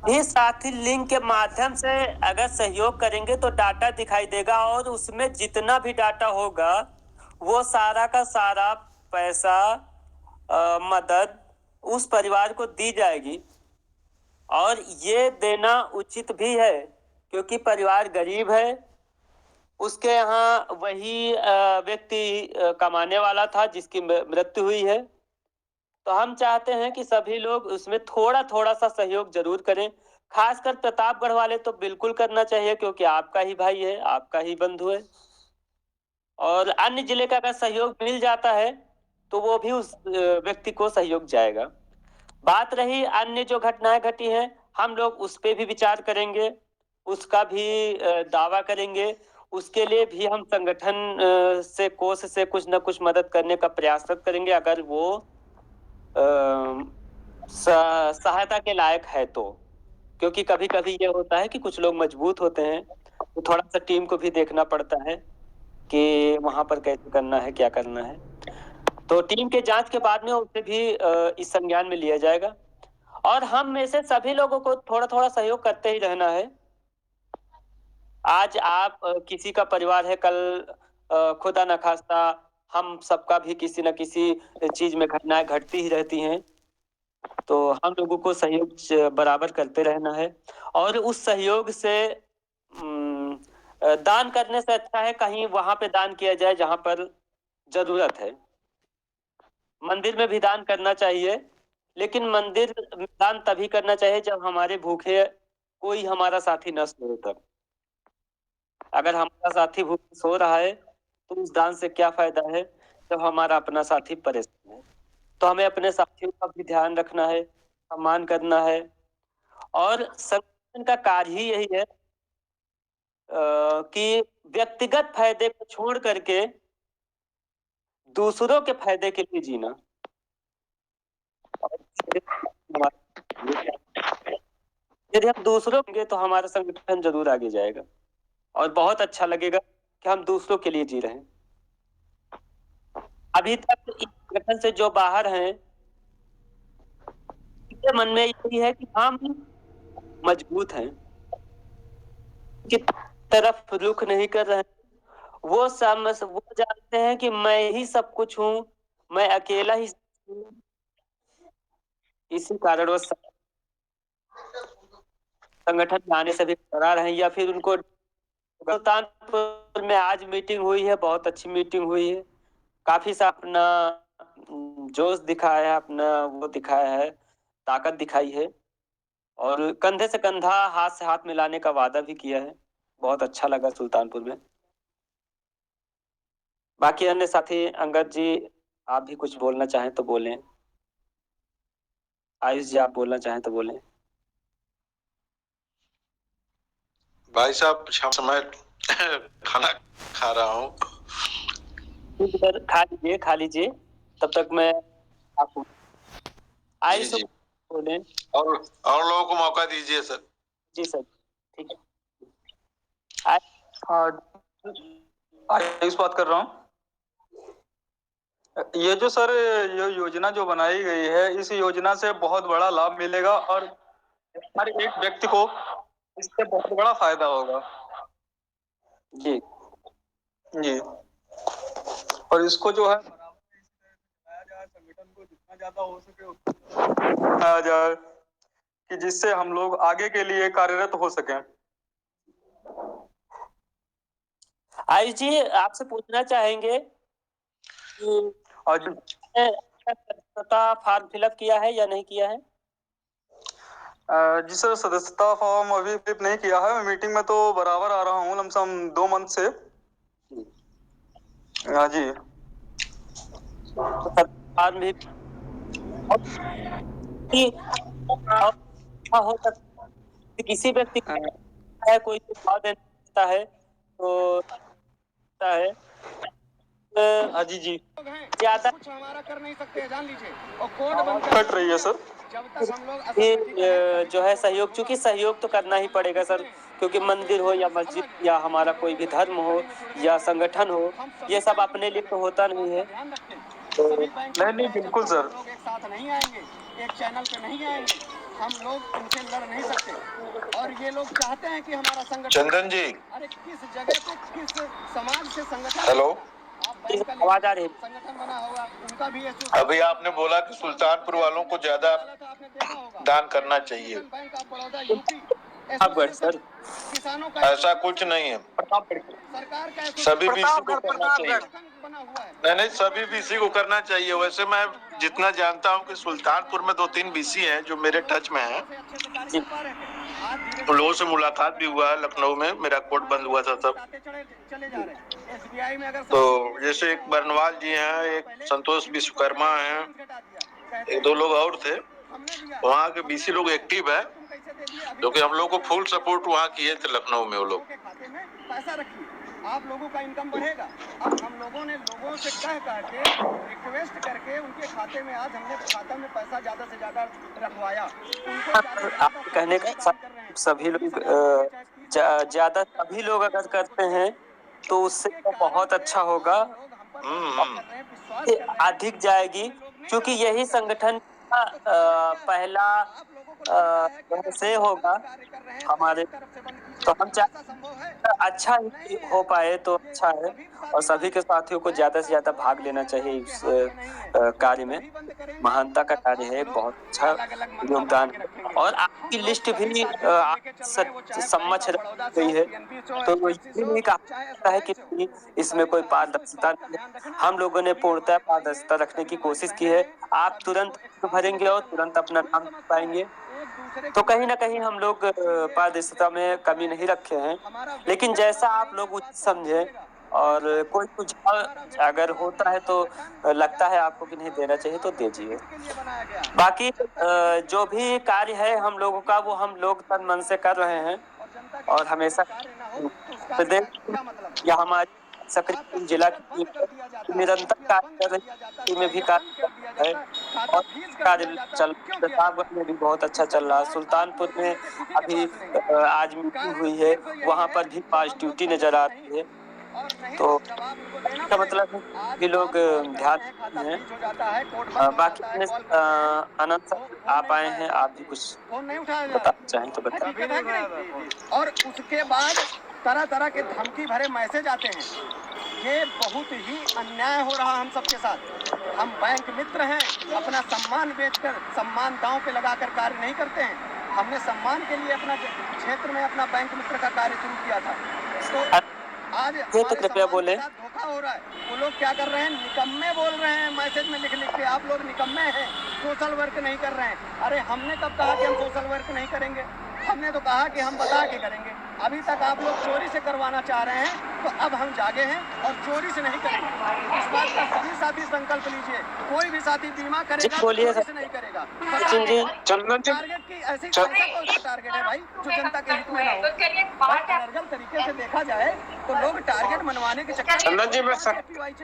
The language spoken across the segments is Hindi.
भी साथी लिंक के माध्यम से अगर सहयोग करेंगे तो डाटा दिखाई देगा और उसमें जितना भी डाटा होगा वो सारा का सारा पैसा मदद उस परिवार को दी जाएगी। और ये देना उचित भी है क्योंकि परिवार गरीब है, उसके यहाँ वही व्यक्ति कमाने वाला था जिसकी मृत्यु हुई है। तो हम चाहते हैं कि सभी लोग उसमें थोड़ा थोड़ा सा सहयोग जरूर करें। खासकर प्रतापगढ़ वाले तो बिल्कुल करना चाहिए क्योंकि आपका ही भाई है, आपका ही बंधु है। और अन्य जिले का अगर सहयोग मिल जाता है तो वो भी उस व्यक्ति को सहयोग जाएगा। बात रही अन्य जो घटनाएं घटी हैं, हम लोग उस पे भी विचार करेंगे, उसका भी दावा करेंगे। उसके लिए भी हम संगठन से कोष से कुछ न कुछ मदद करने का प्रयास करेंगे अगर वो सहायता के लायक है तो। क्योंकि कभी कभी ये होता है कि कुछ लोग मजबूत होते हैं, तो थोड़ा सा टीम को भी देखना पड़ता है कि वहां पर कैसे करना है, क्या करना है। तो टीम के जांच के बाद में उसे भी इस संज्ञान में लिया जाएगा। और हम में से सभी लोगों को थोड़ा थोड़ा सहयोग करते ही रहना है। आज आप किसी का परिवार है, कल खुदा न खास्ता हम सबका भी किसी न किसी चीज में घटनाएं घटती ही रहती हैं। तो हम लोगों को सहयोग बराबर करते रहना है। और उस सहयोग से दान करने से अच्छा है कहीं वहां पे दान किया जाए जहां पर जरूरत है। मंदिर में भी दान करना चाहिए, लेकिन मंदिर में दान तभी करना चाहिए जब हमारे भूखे कोई हमारा साथी न सोए तब। अगर हमारा साथी भूखे सो रहा है तो उस दान से क्या फायदा है जब हमारा अपना साथी परेशान है। तो हमें अपने साथियों का भी ध्यान रखना है, सम्मान करना है। और संगठन का कार्य ही यही है कि व्यक्तिगत फायदे को छोड़ करके दूसरों के फायदे के लिए जीना। यदि हम दूसरों के तो हमारा संगठन जरूर आगे जाएगा और बहुत अच्छा लगेगा कि हम दूसरों के लिए जी रहे हैं। अभी तक इस संगठन से जो बाहर हैं, उनके मन में यही है कि हम मजबूत हैं, कि तरफ रुख नहीं कर रहे हैं। वो जानते हैं कि मैं ही सब कुछ हूँ, मैं अकेला ही हूँ। इसी कारणवश संगठन में आने से भी कतरा रहे हैं या फिर उनको। सुल्तानपुर में आज मीटिंग हुई है, बहुत अच्छी मीटिंग हुई है। काफी सा अपना जोश दिखाया है, अपना वो दिखाया है, ताकत दिखाई है। और कंधे से कंधा हाथ से हाथ मिलाने का वादा भी किया है। बहुत अच्छा लगा सुल्तानपुर में। बाकी अन्य साथी अंगद जी, आप भी कुछ बोलना चाहें तो बोलें। आयुष जी, आप बोलना चाहें तो बोलें। भाई साहब समय खाना खा रहा हूँ। खा लीजिए तब तक मैं आपको आयुष जी बोले। और लोगों को मौका दीजिए सर। जी सर, ठीक है। हाँ, आयुष बात कर रहा हूँ। ये जो सर ये योजना जो बनाई गई है, इस योजना से बहुत बड़ा लाभ मिलेगा और हर एक व्यक्ति को इससे बहुत बड़ा फायदा होगा। जी जी, और इसको जो है संगठन को जितना ज्यादा हो सके उतना बनाया जाए कि जिससे हम लोग आगे के लिए कार्यरत हो सकें। आयुष जी, आपसे पूछना चाहेंगे कि और सदस्यता फॉर्म फिलअप किया है या नहीं किया है? जी सर, सदस्यता फॉर्म अभी फिल नहीं किया है। मीटिंग में तो बराबर आ रहा हूँ, लमसम 2 मंथ से। हाँ जी, तो फॉर्म भी हो सकता है किसी व्यक्ति है, कोई सुझाव देता है तो है हाँ जी जी, ज्यादा कुछ हमारा कर नहीं सकते, जान लीजिए। और कोड बन कट रही है सर। जब तक हम लोग जो है सहयोग, चूंकि सहयोग तो करना ही पड़ेगा सर, क्योंकि मंदिर हो या मस्जिद या हमारा कोई भी धर्म हो या संगठन हो, ये सब अपने लिए तो होता नहीं है। तो नहीं बिल्कुल सर। लोग एक साथ नहीं आएंगे, एक चैनल पे नहीं आएंगे, हम लोग इनसे लड़ नहीं सकते। और ये लोग चाहते हैं कि हमारा संगठन, चंदन जी, अरे किस जगह पे किस समाज से संगठन हेलो, आप बैंक का आवाज आ रही है? संगठन बना होगा, उनका भी अभी आपने बोला कि सुल्तानपुर वालों को ज्यादा आपने देखा होगा, दान करना चाहिए। Bank of Baroda UP Pratapgarh sir, किसानों का ऐसा कुछ नहीं है, प्रतापगढ़। सरकार का सभी बीसी को करना चाहिए। बना हुआ है। नहीं नहीं, सभी बीसी को करना चाहिए। वैसे मैं जितना जानता हूँ कि सुल्तानपुर में 2-3 बीसी हैं जो मेरे टच में हैं। जी। उन लोगों से मुलाकात भी हुआ है लखनऊ में, मेरा कोर्ट बंद हुआ था तब। चले जा रहे हैं। SBI में अगर तो जैसे एक बरनवाल जी हैं, एक संतोष विश्वकर्मा हैं, 1-2 लोग और थे। वहाँ के बीसी लोग एक्टिव है, क्योंकि हम लोग को फुल सपोर्ट वहाँ किए थे लखनऊ में वो लोग। खाते में पैसा रखिए, आप लोगों का इनकम बढ़ेगा। अब हम लोगों ने लोगों से कह के रिक्वेस्ट करके उनके खाते में, आज हमने खाता में पैसा ज्यादा से ज्यादा रखवाया। आप कहने का सभी लोग ज्यादा सभी लोग अगर करते हैं तो उससे तो बहुत अच्छा होगा, ये अधिक जाएगी, क्योंकि यही संगठन का पहला से होगा हमारे। तो हम चाहते अच्छा ही हो पाए तो अच्छा है, और सभी के साथियों को ज्यादा से ज्यादा भाग लेना चाहिए इस कार्य में। महानता का कार्य है, बहुत अच्छा योगदान है। और आपकी लिस्ट भी सम्मत गई है, तो ये नहीं कहा है कि इसमें कोई पारदर्शिता नहीं है। हम लोगों ने पूर्णतः पारदर्शिता रखने की कोशिश की है। आप तुरंत भरेंगे और तुरंत अपना नाम पाएंगे, तो कहीं ना कहीं हम लोग पारदर्शिता में कमी नहीं रखे हैं। लेकिन जैसा आप लोग उचित समझे, और कोई सुझाव अगर होता है तो लगता है आपको कि नहीं देना चाहिए तो दीजिए। बाकी जो भी कार्य है हम लोगों का, वो हम लोग तन मन से कर रहे हैं, और हमेशा प्रदेश या हमारी सक्रिय जिला की निरंतर कार्य कर रही में भी कार्य कर रही है, और कार्य चल प्रतापगढ़ में भी बहुत अच्छा चल रहा है। सुल्तानपुर में अभी आज मीटिंग हुई है, वहां पर भी पॉजिटिविटी नजर आ रही है। तो इसका मतलब है कि लोग ध्यान देते हैं। बाकी आनंद सर आप आए हैं, आप भी कुछ बताना चाहें तो बताएं। और उसके बाद तरह तरह के धमकी भरे मैसेज आते हैं। ये बहुत ही अन्याय हो रहा हम सबके साथ। हम बैंक मित्र हैं, अपना सम्मान बेचकर, सम्मान दांव पे लगाकर कार्य नहीं करते हैं। हमने सम्मान के लिए अपना क्षेत्र में अपना बैंक मित्र का कार्य शुरू किया था। तो आज ये तो कृपया बोले। धोखा हो रहा है। वो लोग क्या कर रहे हैं, निकम्मे बोल रहे हैं मैसेज में लिख लिख के, आप लोग निकम्मे हैं, सोशल वर्क नहीं कर रहे हैं। अरे हमने कब कहा कि हम सोशल वर्क नहीं करेंगे? हमने तो कहा कि हम बता के करेंगे। अभी तक आप लोग चोरी से करवाना चाह रहे हैं, तो अब हम जागे हैं और चोरी से नहीं करेंगे। इस बात का सभी साथी संकल्प लीजिए। कोई भी साथी बीमा करेगा तो चोरी से नहीं करेगा। टारगेट की ऐसी टारगेट है भाई जो जनता के हित में ना हो। तरीके से देखा जाए तो लोग टारगेट मनवाने के चक्कर। चंदन जी, मैं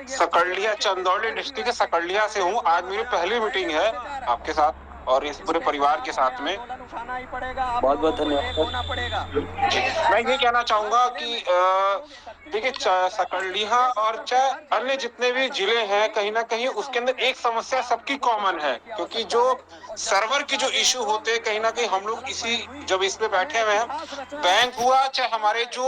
सकरलिया चंदौली डिस्ट्रिक्ट के सकरलिया से हूँ। आज मेरी पहली मीटिंग है आपके साथ और इस पूरे परिवार के साथ में। बहुत बहुत धन्यवाद। मैं ये कहना चाहूंगा कि देखिए, सकरलिया और चाहे अन्य जितने भी जिले हैं, कहीं ना कहीं उसके अंदर एक समस्या सबकी कॉमन है, क्योंकि जो सर्वर की जो इशू होते हैं, कहीं ना कहीं हम लोग इसी जब इस पे बैठे हुए हैं, बैंक हुआ चाहे हमारे जो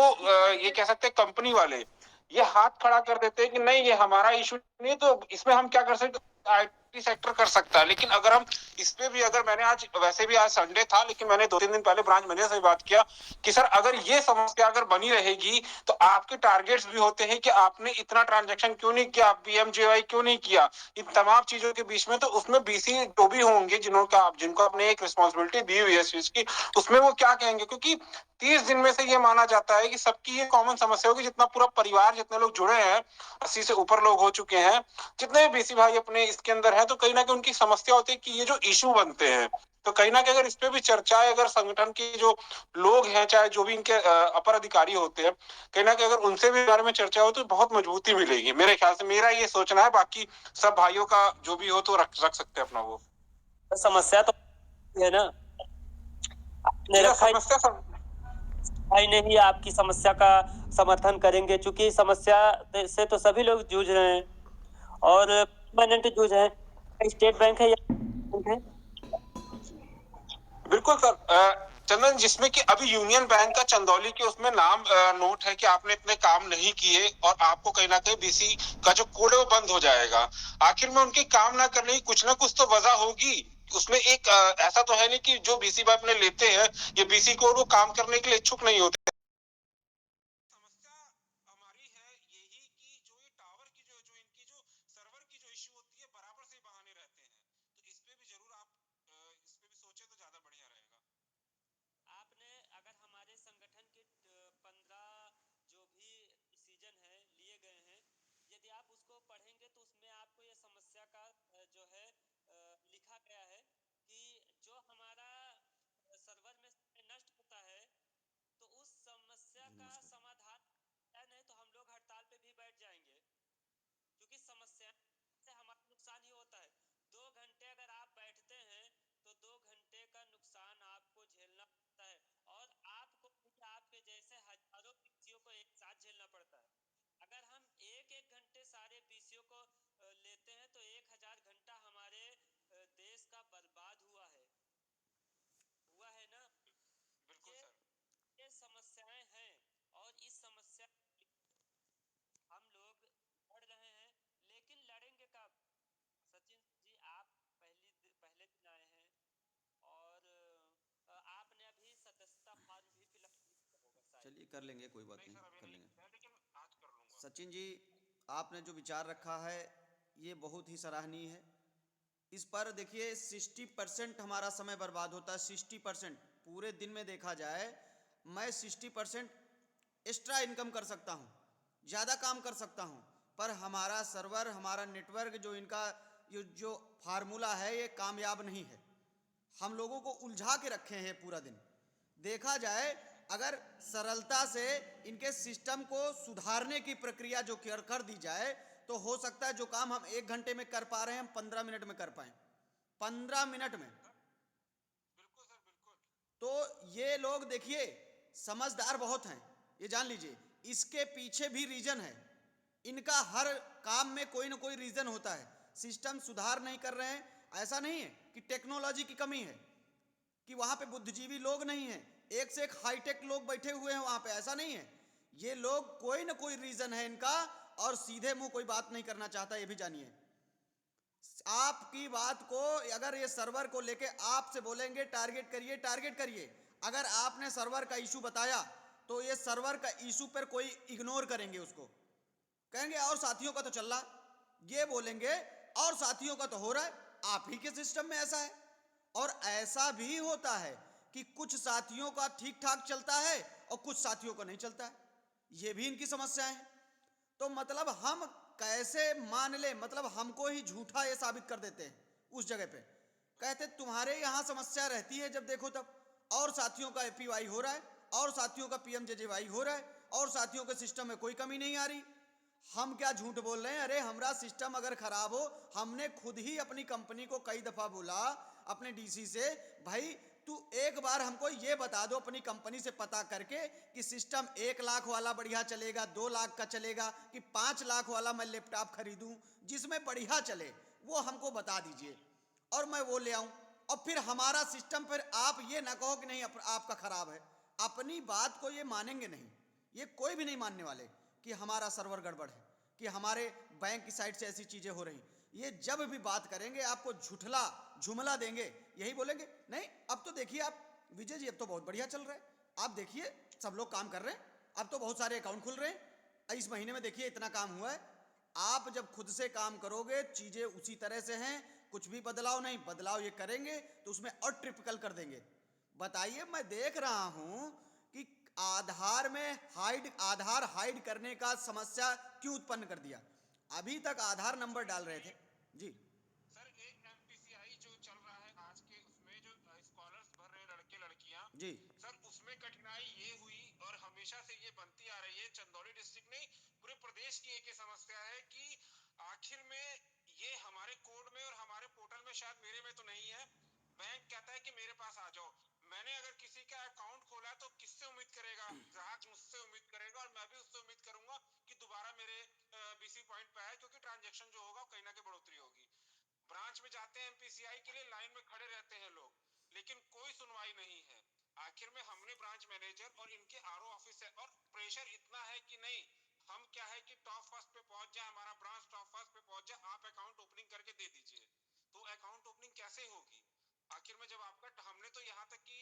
ये कह सकते हैं कंपनी वाले, ये हाथ खड़ा कर देते हैं कि नहीं ये हमारा इशू नहीं, तो इसमें हम क्या कर सकते, आईटी सेक्टर कर सकता है। लेकिन अगर हम इस पे भी, अगर मैंने आज, वैसे भी आज संडे था, लेकिन मैंने 2-3 दिन पहले ब्रांच मैनेजर से बात किया कि सर अगर ये समस्या अगर बनी रहेगी तो आपके टारगेट्स भी होते हैं कि आपने इतना ट्रांजैक्शन क्यों नहीं किया, पीएमजेवाई क्यों नहीं किया, इन तमाम चीजों के बीच में। तो उसमें बीसी जो भी होंगे जिनको अपने एक रिस्पॉन्सिबिलिटी दी हुई है इस चीज की, उसमें वो क्या कहेंगे, क्योंकि 30 दिन में से ये माना जाता है कि सबकी ये कॉमन समस्या होगी। जितना पूरा परिवार, जितने लोग जुड़े हैं, 80 से ऊपर लोग हो चुके हैं, जितने बीसी भाई अपने इसके अंदर है, तो कहीं ना कहीं उनकी समस्या होती है कि ये जो इशू बनते हैं, तो कहीं ना कहीं अगर इस पे भी चर्चा है, अगर संगठन के जो लोग हैं, चाहे जो भी इनके अपर अधिकारी होते हैं, कहीं ना कहीं अगर उनसे भी बारे में चर्चा हो तो बहुत मजबूती मिलेगी मेरे ख्याल से। मेरा ये सोचना है, बाकी सब भाइयों का जो भी हो तो रख सकते हैं अपना। वो समस्या तो है ना, समस्या भाई नहीं आपकी समस्या का समर्थन करेंगे, क्योंकि समस्या से तो सभी लोग जूझ रहे हैं, और परमानेंट जूझ है। स्टेट बैंक है या बैंक है? बिल्कुल सर। चंदन, जिसमें कि अभी यूनियन बैंक का चंदौली के उसमें नाम नोट है कि आपने इतने काम नहीं किए और आपको कहीं ना कहीं बीसी का जो कोड है वो बंद हो जाएगा। आखिर में उनके काम ना करने की कुछ ना कुछ तो वजह होगी। उसमें एक ऐसा तो है नहीं कि जो बीसी में अपने लेते हैं ये बीसी कोड वो काम करने के लिए इच्छुक नहीं होते। समस्या हमारी है यही कि जो ये टावर की जो इनकी जो सर्वर की जो इश्यू होती है बराबर से बहाने रहते हैं। तो इस पे भी जरूर आप इस पे भी सोचे तो ज्यादा बढ़िया रहेगा। आपने अगर हमारे संगठन के 15 जो भी डिसीजन है लिए गए हैं, यदि आप उसको पढ़ेंगे तो उसमें आपको ये समस्या का जो है लिखा गया है कि जो हमारा सर्वर में नष्ट होता है तो उस समस्या का समाधान है, नहीं तो हम लोग हड़ताल पे भी बैठ जाएंगे, क्योंकि समस्या से हमारा नुकसान ही होता है। 2 घंटे अगर आप बैठते हैं तो 2 घंटे का नुकसान आपको झेलना पड़ता है, और आपको आपके जैसे हजारों पीसीओ को एक साथ झेलना पड़ता है। अगर हम एक एक घंटे सारे पीसीओ को लेते हैं तो 1000 घंटा हमारे देश का बर्बाद हुआ है ना। बिल्कुल ये सर। ये समस्याएं हैं, और इस समस्या हम लोग लड़ रहे हैं, लेकिन लड़ेंगे कब? सचिन जी, आप पहले दिन आए हैं, और आपने अभी सदस्यता फॉर्म भी फिलअप किया होगा शायद। चलिए कर लेंगे, कोई बात नहीं नहीं, सर अभी कर नहीं लेंगे। किया, लेकिन आज कर लूंगा। सचिन जी, आपने जो विचार रखा है ये बहुत ही सराहनीय है। इस पर देखिए 60% हमारा समय बर्बाद होता है। 60% पूरे दिन में देखा जाए, मैं 60% एक्स्ट्रा इनकम कर सकता हूँ, ज़्यादा काम कर सकता हूँ, पर हमारा सर्वर, हमारा नेटवर्क, जो इनका जो फार्मूला है ये कामयाब नहीं है। हम लोगों को उलझा के रखे हैं पूरा दिन। देखा जाए, अगर सरलता से इनके सिस्टम को सुधारने की प्रक्रिया जो कर दी जाए तो हो सकता है जो काम हम 1 घंटे में कर पा रहे हैं हम 15 मिनट में कर पाएं। 15 मिनट में। बिल्कुल सर बिल्कुल। तो ये लोग देखिए समझदार बहुत हैं, ये जान लीजिए। इसके पीछे भी रीजन है, इनका हर काम में कोई ना कोई रीजन होता है। सिस्टम सुधार नहीं कर रहे हैं, ऐसा नहीं है कि टेक्नोलॉजी की कमी है, कि वहां पे बुद्धिजीवी लोग नहीं हैं, एक से एक हाईटेक लोग बैठे हुए हैं वहां पे, ऐसा नहीं है। ये लोग कोई ना कोई रीजन है इनका, और सीधे मुंह कोई बात नहीं करना चाहता, ये भी जानिए। आपकी बात को, अगर ये सर्वर को लेके आपसे बोलेंगे टारगेट करिए टारगेट करिए, अगर आपने सर्वर का इशू बताया तो ये सर्वर का इशू पर कोई इग्नोर करेंगे, उसको कहेंगे और साथियों का तो चल रहा, ये बोलेंगे और साथियों का तो हो रहा है, आप ही के सिस्टम में ऐसा है। और ऐसा भी होता है कि कुछ साथियों का ठीक ठाक चलता है और कुछ साथियों का नहीं चलता है, ये भी इनकी समस्या है। तो मतलब हम कैसे मान ले, मतलब हमको ही झूठा ये साबित कर देते हैं उस जगह पे। कहते तुम्हारे यहाँ समस्या रहती है जब देखो तब, और साथियों का एपीवाई हो रहा है, और साथियों का पीएमजेजेवाई हो रहा है, और साथियों के सिस्टम में कोई कमी नहीं आ रही। हम क्या झूठ बोल रहे हैं? अरे हमारा सिस्टम अगर खराब हो, हमने खुद ही अपनी कंपनी को कई दफा बोला, अपने डीसी से, भाई तू एक बार हमको ये बता दो अपनी कंपनी से पता करके कि सिस्टम 1 लाख वाला बढ़िया चलेगा, 2 लाख का चलेगा, कि 5 लाख वाला मैं लैपटॉप खरीदूं जिसमें बढ़िया चले, वो हमको बता दीजिए और मैं वो ले आऊं। और फिर हमारा सिस्टम, फिर आप ये ना कहो कि नहीं आपका खराब है। अपनी बात को ये मानेंगे नहीं, ये कोई भी नहीं मानने वाले कि हमारा सर्वर गड़बड़ है, कि हमारे बैंक की साइड से ऐसी चीजें हो रही। ये जब भी बात करेंगे आपको झुठला झुमला देंगे, यही बोलेंगे नहीं अब तो देखिए आप विजय जी, अब तो बहुत बढ़िया चल रहा है, आप देखिए सब लोग काम कर रहे हैं, अब तो बहुत सारे अकाउंट खुल रहे हैं, इस महीने में देखिए इतना काम हुआ है। आप जब खुद से काम करोगे चीजें उसी तरह से हैं, कुछ भी बदलाव नहीं, बदलाव ये करेंगे तो उसमें और ट्रिपिकल कर देंगे। बताइए, मैं देख रहा हूं कि आधार हाइड करने का समस्या क्यों उत्पन्न कर दिया। अभी तक आधार नंबर डाल रहे थे जी। सर एक एमपीसीआई जो चल रहा है आज के उसमें जो स्कॉलर्स भर रहे हैं लड़के लड़कियां, जी सर उसमें कठिनाई ये हुई और हमेशा से ये बनती आ रही है, चंदौली डिस्ट्रिक्ट नहीं पूरे प्रदेश की एक ही समस्या है कि आखिर में ये हमारे कोड में और हमारे पोर्टल में, शायद मेरे में तो नहीं है, बैंक कहता है कि मेरे पास आ जाओ। मैंने अगर किसी का अकाउंट खोला तो किससे उम्मीद करेगा? ग्राहक मुझसे उम्मीद करेगा और मैं भी उससे उम्मीद करूंगा कि दोबारा मेरे बीसी पॉइंट पे आए, क्योंकि ट्रांजैक्शन जो होगा कहीं ना कहीं बढ़ोतरी होगी। ब्रांच में जाते हैं एमपीसीआई के लिए, लाइन में खड़े रहते हैं लोग, लेकिन कोई सुनवाई नहीं है। आखिर में हमने ब्रांच मैनेजर और इनके आरओ ऑफिसर, और प्रेशर इतना है कि नहीं, हम क्या है कि टॉप फर्स्ट पे पहुंच जाए, हमारा ब्रांच टॉप फर्स्ट पे पहुंच जाए, आप अकाउंट ओपनिंग करके दे दीजिए। तो अकाउंट ओपनिंग कैसे होगी? आखिर में जब आपका, हमने तो यहाँ तक कि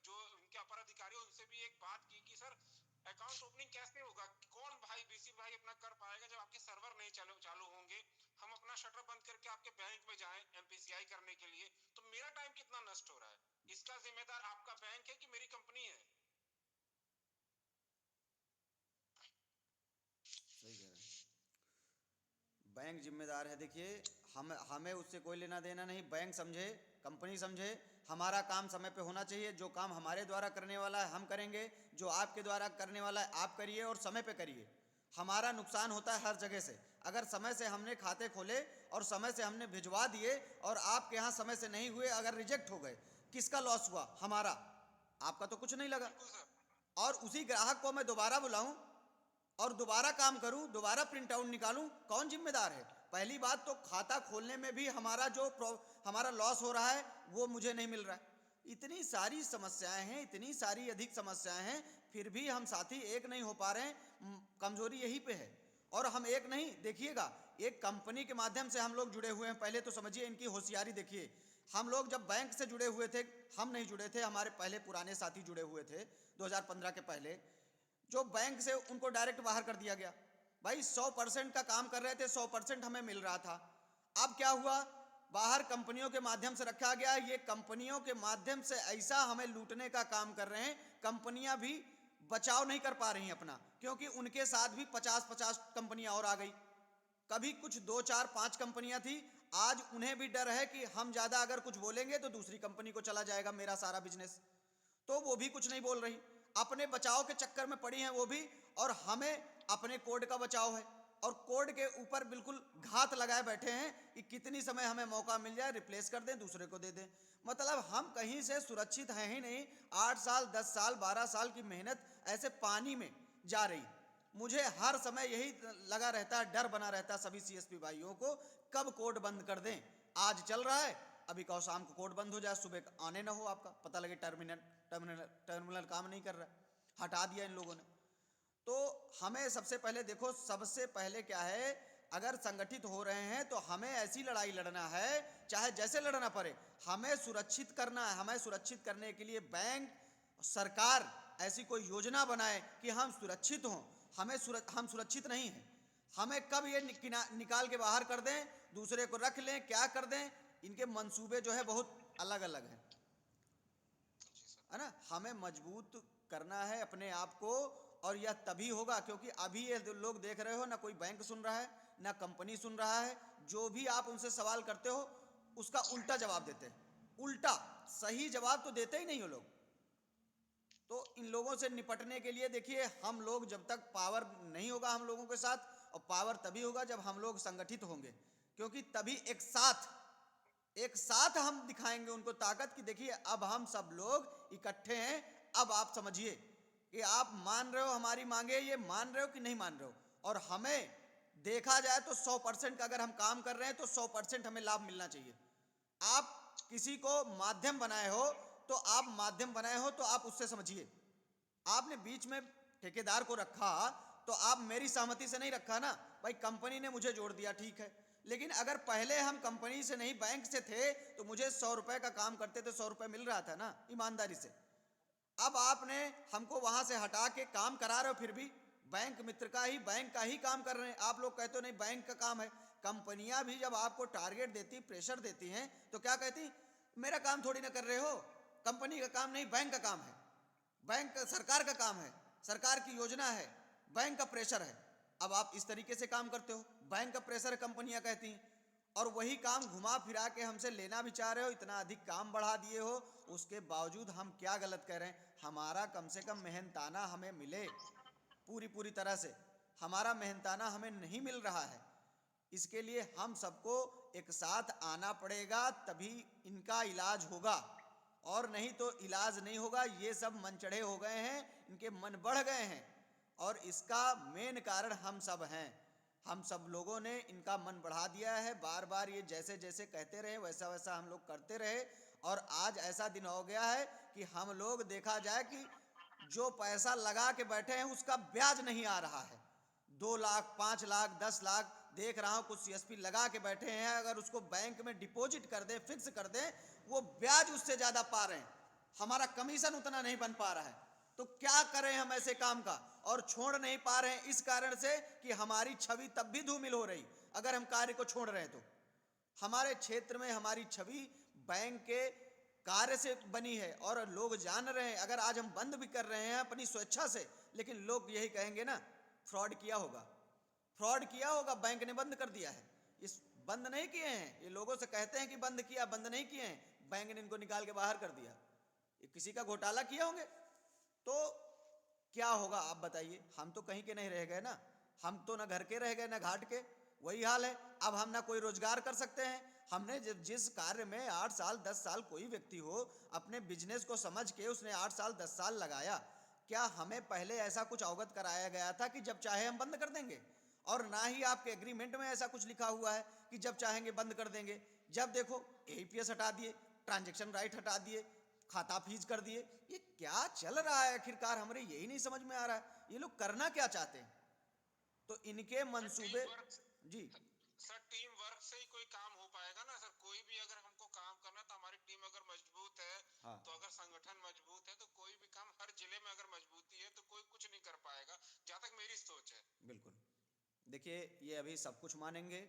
जो उनके अपर अधिकारी उनसे भी एक बात की कि सर अकाउंट ओपनिंग कैसे होगा, कौन भाई बीसी भाई अपना कर पाएगा जब आपके सर्वर नहीं चालू होंगे, हम अपना शटर बंद करके आपके बैंक में जाएं एमपीसीआई करने के लिए, तो मेरा टाइम कितना नष्ट हो रहा है? इसका जिम्मेदार आपका बैंक है कि मेरी कंपनी है? सही कह रहे हैं, बैंक जिम्मेदार है। देखिए, हमें उससे कोई लेना देना नहीं। बैंक समझे, कंपनी समझे, हमारा काम समय पे होना चाहिए। जो काम हमारे द्वारा करने वाला है हम करेंगे, जो आपके द्वारा करने वाला है आप करिए, और समय पे करिए। हमारा नुकसान होता है हर जगह से। अगर समय से हमने खाते खोले और समय से हमने भिजवा दिए और आपके यहाँ समय से नहीं हुए, अगर रिजेक्ट हो गए, किसका लॉस हुआ? हमारा। आपका तो कुछ नहीं लगा। और उसी ग्राहक को मैं दोबारा बुलाऊं और दोबारा काम करूं, दोबारा प्रिंट आउट निकालूं, कौन जिम्मेदार है? पहली बात तो खाता खोलने में भी हमारा लॉस हो रहा है, वो मुझे नहीं मिल रहा है। इतनी सारी समस्याएं हैं, इतनी सारी अधिक समस्याएं हैं, फिर भी हम साथी एक नहीं हो पा रहे हैं। कमजोरी यहीं पे है। और हम एक नहीं, देखिएगा, एक कंपनी के माध्यम से हम लोग जुड़े हुए हैं। पहले तो समझिए इनकी होशियारी देखिए। हम लोग जब बैंक से जुड़े हुए थे, हम नहीं जुड़े थे, हमारे पहले पुराने साथी जुड़े हुए थे 2015 के पहले, जो बैंक से उनको डायरेक्ट बाहर कर दिया गया। भाई 100% का काम कर रहे थे, 100% हमें मिल रहा था। अब क्या हुआ? बाहर कंपनियों के माध्यम से रखा गया। ये कंपनियों के माध्यम से ऐसा हमें लूटने का काम कर रहे हैं, कंपनियां भी बचाव नहीं कर पा रही अपना, क्योंकि उनके साथ भी 50-50 कंपनियां और आ गई। कभी कुछ 2, 4, 5 कंपनियां थी, आज उन्हें भी डर है कि हम ज्यादा अगर कुछ बोलेंगे तो दूसरी कंपनी को चला जाएगा मेरा सारा बिजनेस, तो वो भी कुछ नहीं बोल रही। अपने बचाव के चक्कर में पड़ी हैं वो भी, और हमें अपने कोड का बचाव है, और कोड के ऊपर बिल्कुल घात लगाए बैठे हैं कि कितनी समय हमें मौका मिल जाए रिप्लेस कर दें, दूसरे को दे दें। मतलब हम कहीं से सुरक्षित हैं ही नहीं। 8 साल, 10 साल, 12 साल की मेहनत ऐसे पानी में जा रही। मुझे हर समय यही लगा रहता है, डर बना रहता है सभी सीएसपी भाइयों को, कब कोड बंद कर दें। आज चल रहा है, अभी कहो शाम को कोड बंद हो जाए, सुबह आने ना हो, आपका पता लगे टर्मिनल काम नहीं कर रहा है, हटा दिया इन लोगों ने। तो हमें सबसे पहले देखो, सबसे पहले क्या है, अगर संगठित हो रहे हैं तो हमें ऐसी लड़ाई लड़ना है, चाहे जैसे लड़ना पड़े, हमें सुरक्षित करना है। हमें सुरक्षित करने के लिए बैंक, सरकार ऐसी कोई योजना बनाए कि हम सुरक्षित हों। हम सुरक्षित नहीं हैं। हमें कब ये निकाल के बाहर कर दें, दूसरे को रख लें, क्या कर दें, इनके मंसूबे जो है बहुत अलग अलग हैं, है ना। हमें मजबूत करना है अपने आप को, और यह तभी होगा क्योंकि अभी ये लोग देख रहे हो, ना कोई बैंक सुन रहा है, ना कंपनी सुन रहा है। जो भी आप उनसे सवाल करते हो उसका उल्टा जवाब देते हैं। उल्टा, सही जवाब तो देते ही नहीं हो लोग। तो इन लोगों से निपटने के लिए देखिए, हम लोग जब तक पावर नहीं होगा हम लोगों के साथ, और पावर तभी होगा जब हम लोग संगठित होंगे, क्योंकि तभी एक साथ हम दिखाएंगे उनको ताकत कि देखिए अब हम सब लोग इकट्ठे हैं। अब आप समझिए कि आप मान रहे हो हमारी मांगे, ये मान रहे हो कि नहीं मान रहे हो। और हमें देखा जाए तो 100% का अगर हम काम कर रहे हैं तो 100% हमें लाभ मिलना चाहिए। आप किसी को माध्यम बनाए हो तो आप उससे समझिए। आपने बीच में ठेकेदार को रखा तो आप मेरी सहमति से नहीं रखा ना भाई, कंपनी ने मुझे जोड़ दिया, ठीक है। लेकिन अगर पहले हम कंपनी से नहीं बैंक से थे तो मुझे 100 रुपए का काम करते थे, 100 रुपए मिल रहा था ना ईमानदारी से। अब आपने हमको वहां से हटा के काम करा रहे हो, फिर भी बैंक मित्र का ही, बैंक का ही काम कर रहे हैं। आप लोग कहते हो नहीं बैंक का काम है। कंपनियां भी जब आपको टारगेट देती, प्रेशर देती हैं, तो क्या कहती, मेरा काम थोड़ी ना कर रहे हो, कंपनी का काम नहीं बैंक का काम है, बैंक सरकार का काम है, सरकार की योजना है, बैंक का प्रेशर है। अब आप इस तरीके से काम करते हो, बैंक का प्रेशर कंपनियां कहती हैं, और वही काम घुमा फिरा के हमसे लेना भी चाह रहे हो, इतना अधिक काम बढ़ा दिए हो। उसके बावजूद हम क्या गलत कह रहे हैं? हमारा कम से कम मेहनताना हमें मिले पूरी तरह से। हमारा मेहनताना हमें नहीं मिल रहा है। इसके लिए हम सबको एक साथ आना पड़ेगा, तभी इनका इलाज होगा, और नहीं तो इलाज नहीं होगा। ये सब मन चढ़े हो गए हैं, इनके मन बढ़ गए हैं, और इसका मेन कारण हम सब हैं। हम सब लोगों ने इनका मन बढ़ा दिया है। बार बार ये जैसे जैसे कहते रहे वैसा वैसा हम लोग करते रहे, और आज ऐसा दिन हो गया है कि हम लोग देखा जाए कि जो पैसा लगा के बैठे हैं उसका ब्याज नहीं आ रहा है। 2 लाख 5 लाख 10 लाख देख रहा हूं कुछ सीएसपी लगा के बैठे हैं, अगर उसको बैंक में डिपॉजिट कर दें, फिक्स कर दें, वो ब्याज उससे ज्यादा पा रहे हैं, हमारा कमीशन उतना नहीं बन पा रहा है। तो क्या करें हम ऐसे काम का, और छोड़ नहीं पा रहे हैं इस कारण से कि हमारी छवि तब भी धूमिल हो रही अगर हम कार्य को छोड़ रहे हैं तो। हमारे क्षेत्र में हमारी छवि बैंक के कार्य से बनी है और लोग जान रहे हैं। अगर आज हम बंद भी कर रहे हैं अपनी स्वेच्छा से, लेकिन लोग यही कहेंगे ना फ्रॉड किया होगा, फ्रॉड किया होगा, बैंक ने बंद कर दिया है। इस बंद नहीं किए हैं, ये लोगों से कहते हैं कि बंद किया, बंद नहीं किए हैं, बैंक ने इनको निकाल के बाहर कर दिया। ये किसी का घोटाला किए होंगे तो क्या होगा आप बताइए। हम तो कहीं के नहीं रह गए ना, हम तो ना घर के रह गए ना घाट के, वही हाल है। अब हम ना कोई रोजगार कर सकते हैं। हमने जिस कार्य में 8 साल 10 साल कोई व्यक्ति हो अपने बिजनेस को समझ के उसने 8 साल 10 साल लगाया, क्या हमें पहले ऐसा कुछ अवगत कराया गया था कि जब चाहे हम बंद कर देंगे? और ना ही आपके एग्रीमेंट में ऐसा कुछ लिखा हुआ है कि जब चाहेंगे बंद कर देंगे। जब देखो एईपीएस हटा दिए, ट्रांजैक्शन राइट हटा दिए, खाता फीस कर दिए। ये क्या चल रहा है आखिरकार, हमारे यही नहीं समझ में आ रहा है ये लोग करना क्या चाहते हैं। तो इनके मंसूबे जी सर टीम वर्क से ही कोई काम हो पाएगा ना सर। कोई भी अगर हमको काम करना तो हमारी टीम अगर मजबूत है, हाँ। तो अगर संगठन मजबूत है तो कोई भी काम, हर जिले में अगर मजबूती है तो कोई कुछ नहीं कर पाएगा, जहां तक मेरी सोच है। बिल्कुल। देखिए ये अभी सब कुछ मानेंगे,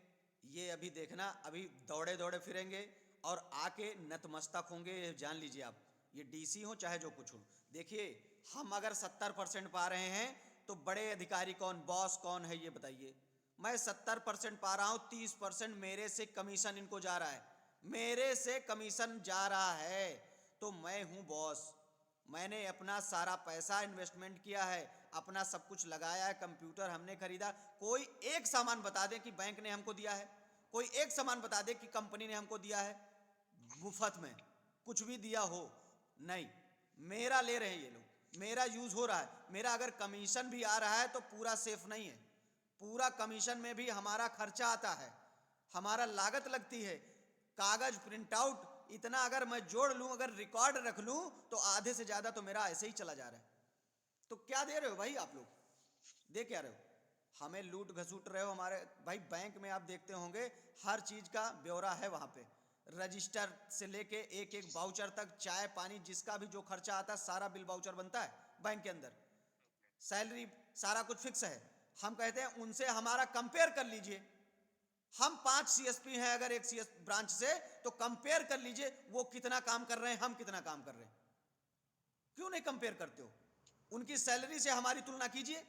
ये अभी देखना अभी दौड़े दौड़े फिरेंगे और आके नतमस्तक होंगे, ये जान लीजिए आप। ये डीसी हो चाहे जो कुछ हो, देखिए हम अगर 70% पा रहे हैं तो बड़े अधिकारी कौन, बॉस कौन है ये बताइए। मैं 70% पा रहा हूं, 30% मेरे से कमीशन इनको जा रहा है, मेरे से कमीशन जा रहा है, तो मैं हूं बॉस। मैंने अपना सारा पैसा इन्वेस्टमेंट किया है, अपना सब कुछ लगाया है, कंप्यूटर हमने खरीदा। कोई एक सामान बता दे कि बैंक ने हमको दिया है, कोई एक सामान बता दे कि कंपनी ने हमको दिया है मुफ्त में, कुछ भी दिया हो नहीं। मेरा ले रहे हैं ये लोग, मेरा यूज हो रहा है। मेरा अगर कमीशन भी आ रहा है तो पूरा सेफ नहीं है, पूरा कमीशन में भी हमारा खर्चा आता है, हमारा लागत लगती है। कागज प्रिंट आउट इतना अगर मैं जोड़ लूं, अगर रिकॉर्ड रख लूं तो आधे से ज्यादा तो मेरा ऐसे ही चला जा रहा है। तो क्या दे रहे हो भाई आप लोग, दे क्या रहे हो? हमें लूट घसूट रहे हो हमारे भाई। बैंक में आप देखते होंगे हर चीज का ब्यौरा है वहां पे, रजिस्टर से लेके एक एक वाउचर तक, चाय पानी जिसका भी जो खर्चा आता है सारा बिल वाउचर बनता है बैंक के अंदर। सैलरी सारा कुछ फिक्स है। हम कहते हैं उनसे हमारा कंपेयर कर लीजिए, हम 5 सीएसपी हैं अगर एक सीएस ब्रांच से, तो कंपेयर कर लीजिए वो कितना काम कर रहे हैं, हम कितना काम कर रहे हैं। क्यों नहीं कंपेयर करते हो? उनकी सैलरी से हमारी तुलना कीजिए,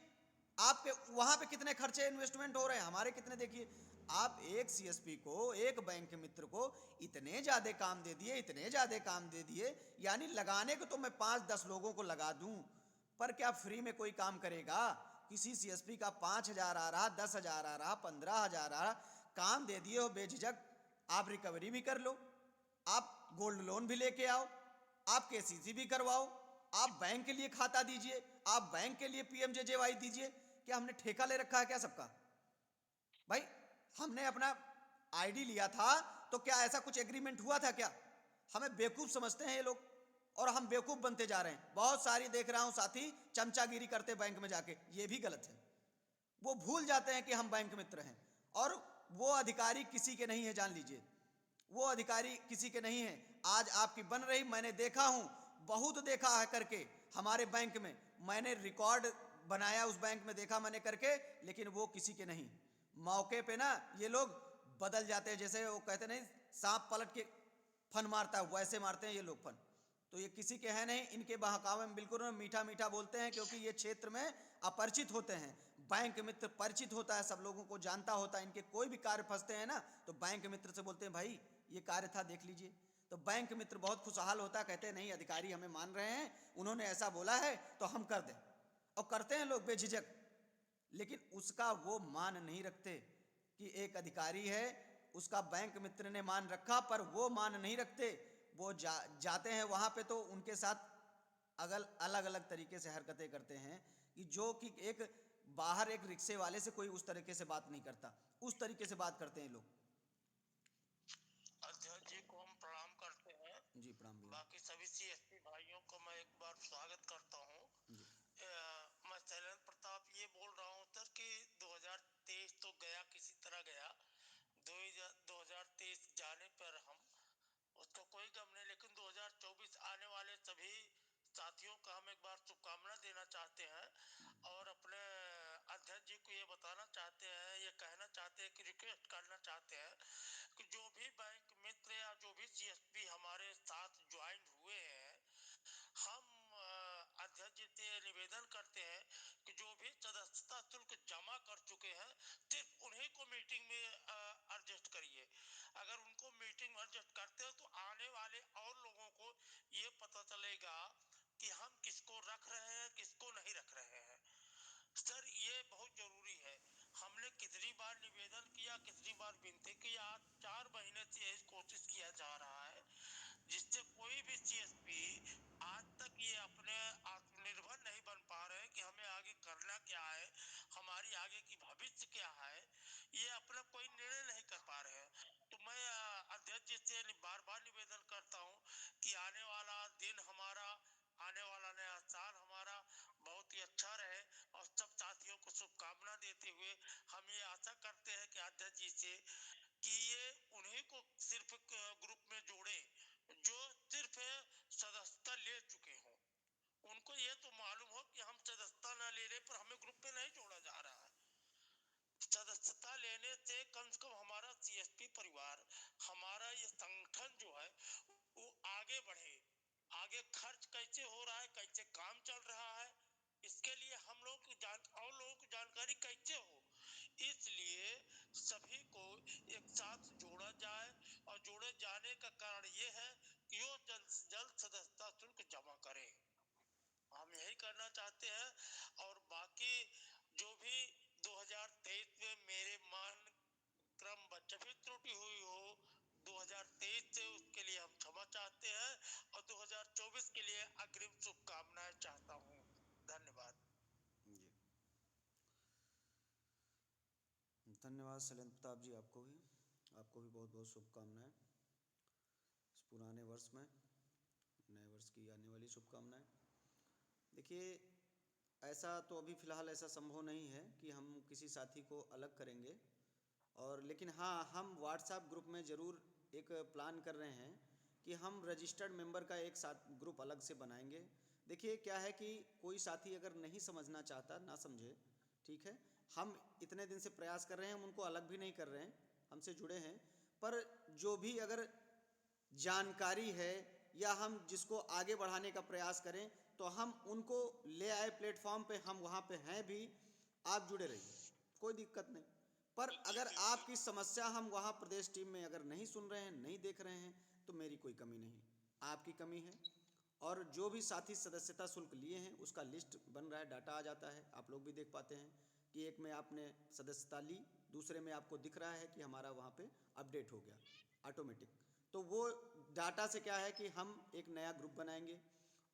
आपके वहां पे कितने खर्चे इन्वेस्टमेंट हो रहे हैं, हमारे कितने देखिए। आप एक सीएसपी को, एक बैंक के मित्र को इतने ज्यादा काम दे दिए, इतने ज्यादा काम दे दिए, यानी लगाने को तो मैं 5-10 लोगों को लगा दूं, पर क्या फ्री में कोई काम करेगा? किसी सीएसपी का 5,000 आ रहा, 10,000 आ रहा, 15,000 आ रहा, काम दे दिए हो बेझिझक। आप रिकवरी भी कर लो, आप गोल्ड लोन भी लेके आओ, आप केसीसी भी करवाओ, आप बैंक के लिए खाता दीजिए, आप बैंक के लिए पीएमजेजेवाई दीजिए। क्या हमने ठेका ले रखा है क्या सबका? भाई हमने अपना आईडी लिया था तो क्या ऐसा कुछ एग्रीमेंट हुआ था क्या? हमें बेवकूफ समझते हैं ये लोग और हम बेवकूफ बनते जा रहे हैं। बहुत सारी देख रहा हूं साथी चमचागिरी करते बैंक में जाके, ये भी गलत है। वो भूल जाते हैं कि हम बैंक मित्र हैं, और वो अधिकारी किसी के नहीं है, जान लीजिए वो अधिकारी किसी के नहीं है। आज आपकी बन रही, मैंने देखा हूं, बहुत देखा है करके हमारे बैंक में, मैंने रिकॉर्ड बनाया उस बैंक में, देखा मैंने करके, लेकिन वो किसी के नहीं। मौके पे ना ये लोग बदल जाते हैं, जैसे वो कहते नहीं सांप पलट के फन मारता है, वैसे मारते हैं ये लोग फन। तो ये किसी के हैं नहीं, इनके बहकावे में बिल्कुल मीठा मीठा बोलते हैं, क्योंकि ये क्षेत्र में अपरिचित होते हैं। बैंक मित्र परिचित होता है, सब लोगों को जानता होता है, इनके कोई भी कार्य फंसते हैं ना तो बैंक मित्र से बोलते हैं भाई ये कार्य था देख लीजिए। तो बैंक मित्र बहुत खुशहाल होता है, कहते हैं नहीं अधिकारी हमें मान रहे हैं, उन्होंने ऐसा बोला है तो हम कर दें, और करते हैं लोग बेझिझक। लेकिन उसका वो मान नहीं रखते कि एक अधिकारी है, उसका बैंक मित्र ने मान रखा, पर वो मान नहीं रखते। वो जाते हैं वहां पे तो उनके साथ अलग अलग तरीके से हरकतें करते हैं, कि जो कि एक बाहर एक रिक्शे वाले से कोई उस तरीके से बात नहीं करता, उस तरीके से बात करते हैं लोग। अध्यक्ष जी को हम प्रणाम करते हैं। जी प्रणाम। सभी साथियों का हम एक बार शुभकामना देना चाहते हैं और अपने अध्यक्ष जी को ये बताना चाहते हैं, ये कहना चाहते हैं कि रिक्वेस्ट करना चाहते हैं कि जो भी बैंक मित्र या जो भी सीएसपी हमारे साथ ज्वाइन हुए हैं, हम अध्यक्ष जी से निवेदन करते हैं कि जो भी सदस्यता शुल्क जमा कर चुके हैं सिर्फ उन्हीं को मीटिंग में एडजस्ट करिए। अगर उनको मीटिंग में एडजस्ट करते हो तो आने वाले और लोगों को ये पता चलेगा कि हम किसको रख रहे हैं, किसको नहीं रख रहे हैं। सर ये बहुत जरूरी है। हमने कितनी बार निवेदन किया, कितनी बार विनती किया, 4 महीने से यही कोशिश किया जा रहा है, जिससे कोई भी सीएसपी आज तक ये अपने आत्मनिर्भर नहीं बन पा रहे हैं कि हमें आगे करना क्या है, हमारी आगे की भविष्य क्या है, ये अपना कोई निर्णय नहीं कर पा रहे हैं। तो मैं अध्यक्ष जी से बार बार निवेदन करता हूँ कि आने वाला दिन हमारा, आने वाला नया साल हमारा बहुत ही अच्छा रहे और सब साथियों को शुभकामना देते हुए हम ये आशा करते हैं कि अध्यक्ष जी से कि ये उन्हीं को सिर्फ ग्रुप में जोड़े जो सिर्फ सदस्यता ले चुके हों। उनको ये तो मालूम हो कि हम सदस्यता न लेने पर हमें ग्रुप में नहीं जोड़ा जा रहा है। सदस्यता लेने से कम से कम हमारा सीएसपी परिवार, हमारा ये संगठन जो है वो आगे बढ़े। आगे खर्च कैसे हो रहा है, कैसे काम चल रहा है, इसके लिए हम लोग की और लोगों की जानकारी कैसे हो, इसलिए सभी को एक साथ जोड़ा जाए। और जोड़े जाने का कारण ये है कि वो जल्द से जल्द सदस्यता शुल्क जमा करें। हम यही करना चाहते हैं। और बाकी जो भी 2023 में मेरे मान क्रम बच्चे भी त्रुटि हुई हो 2023 से, उसके लिए हम क्षमा चाहते हैं और 2024 के लिए अग्रिम शुभकामनाएं चाहता हूँ। धन्यवाद जी, धन्यवाद शैलेंद्र प्रताप जी, आपको भी बहुत बहुत शुभकामनाएं इस पुराने वर्ष में, नए वर्ष की आने वाली शुभकामनाएं। देखिए, ऐसा तो अभी फ़िलहाल ऐसा संभव नहीं है कि हम किसी साथी को अलग करेंगे, और लेकिन हाँ, हम व्हाट्सएप ग्रुप में ज़रूर एक प्लान कर रहे हैं कि हम रजिस्टर्ड मेंबर का एक साथ ग्रुप अलग से बनाएंगे। देखिए क्या है कि कोई साथी अगर नहीं समझना चाहता, ना समझे, ठीक है, हम इतने दिन से प्रयास कर रहे हैं, हम उनको अलग भी नहीं कर रहे हैं, हमसे जुड़े हैं, पर जो भी अगर जानकारी है या हम जिसको आगे बढ़ाने का प्रयास करें तो हम उनको ले आए प्लेटफॉर्म पे, हम वहाँ पे हैं भी, आप जुड़े रहिए, कोई दिक्कत नहीं। पर अगर आपकी समस्या हम वहाँ प्रदेश टीम में अगर नहीं सुन रहे हैं, नहीं देख रहे हैं, तो मेरी कोई कमी नहीं, आपकी कमी है। और जो भी साथी सदस्यता शुल्क लिए हैं उसका लिस्ट बन रहा है, डाटा आ जाता है, आप लोग भी देख पाते हैं कि एक में आपने सदस्यता ली, दूसरे में आपको दिख रहा है कि हमारा वहाँ पे अपडेट हो गया ऑटोमेटिक। तो वो डाटा से क्या है कि हम एक नया ग्रुप बनाएंगे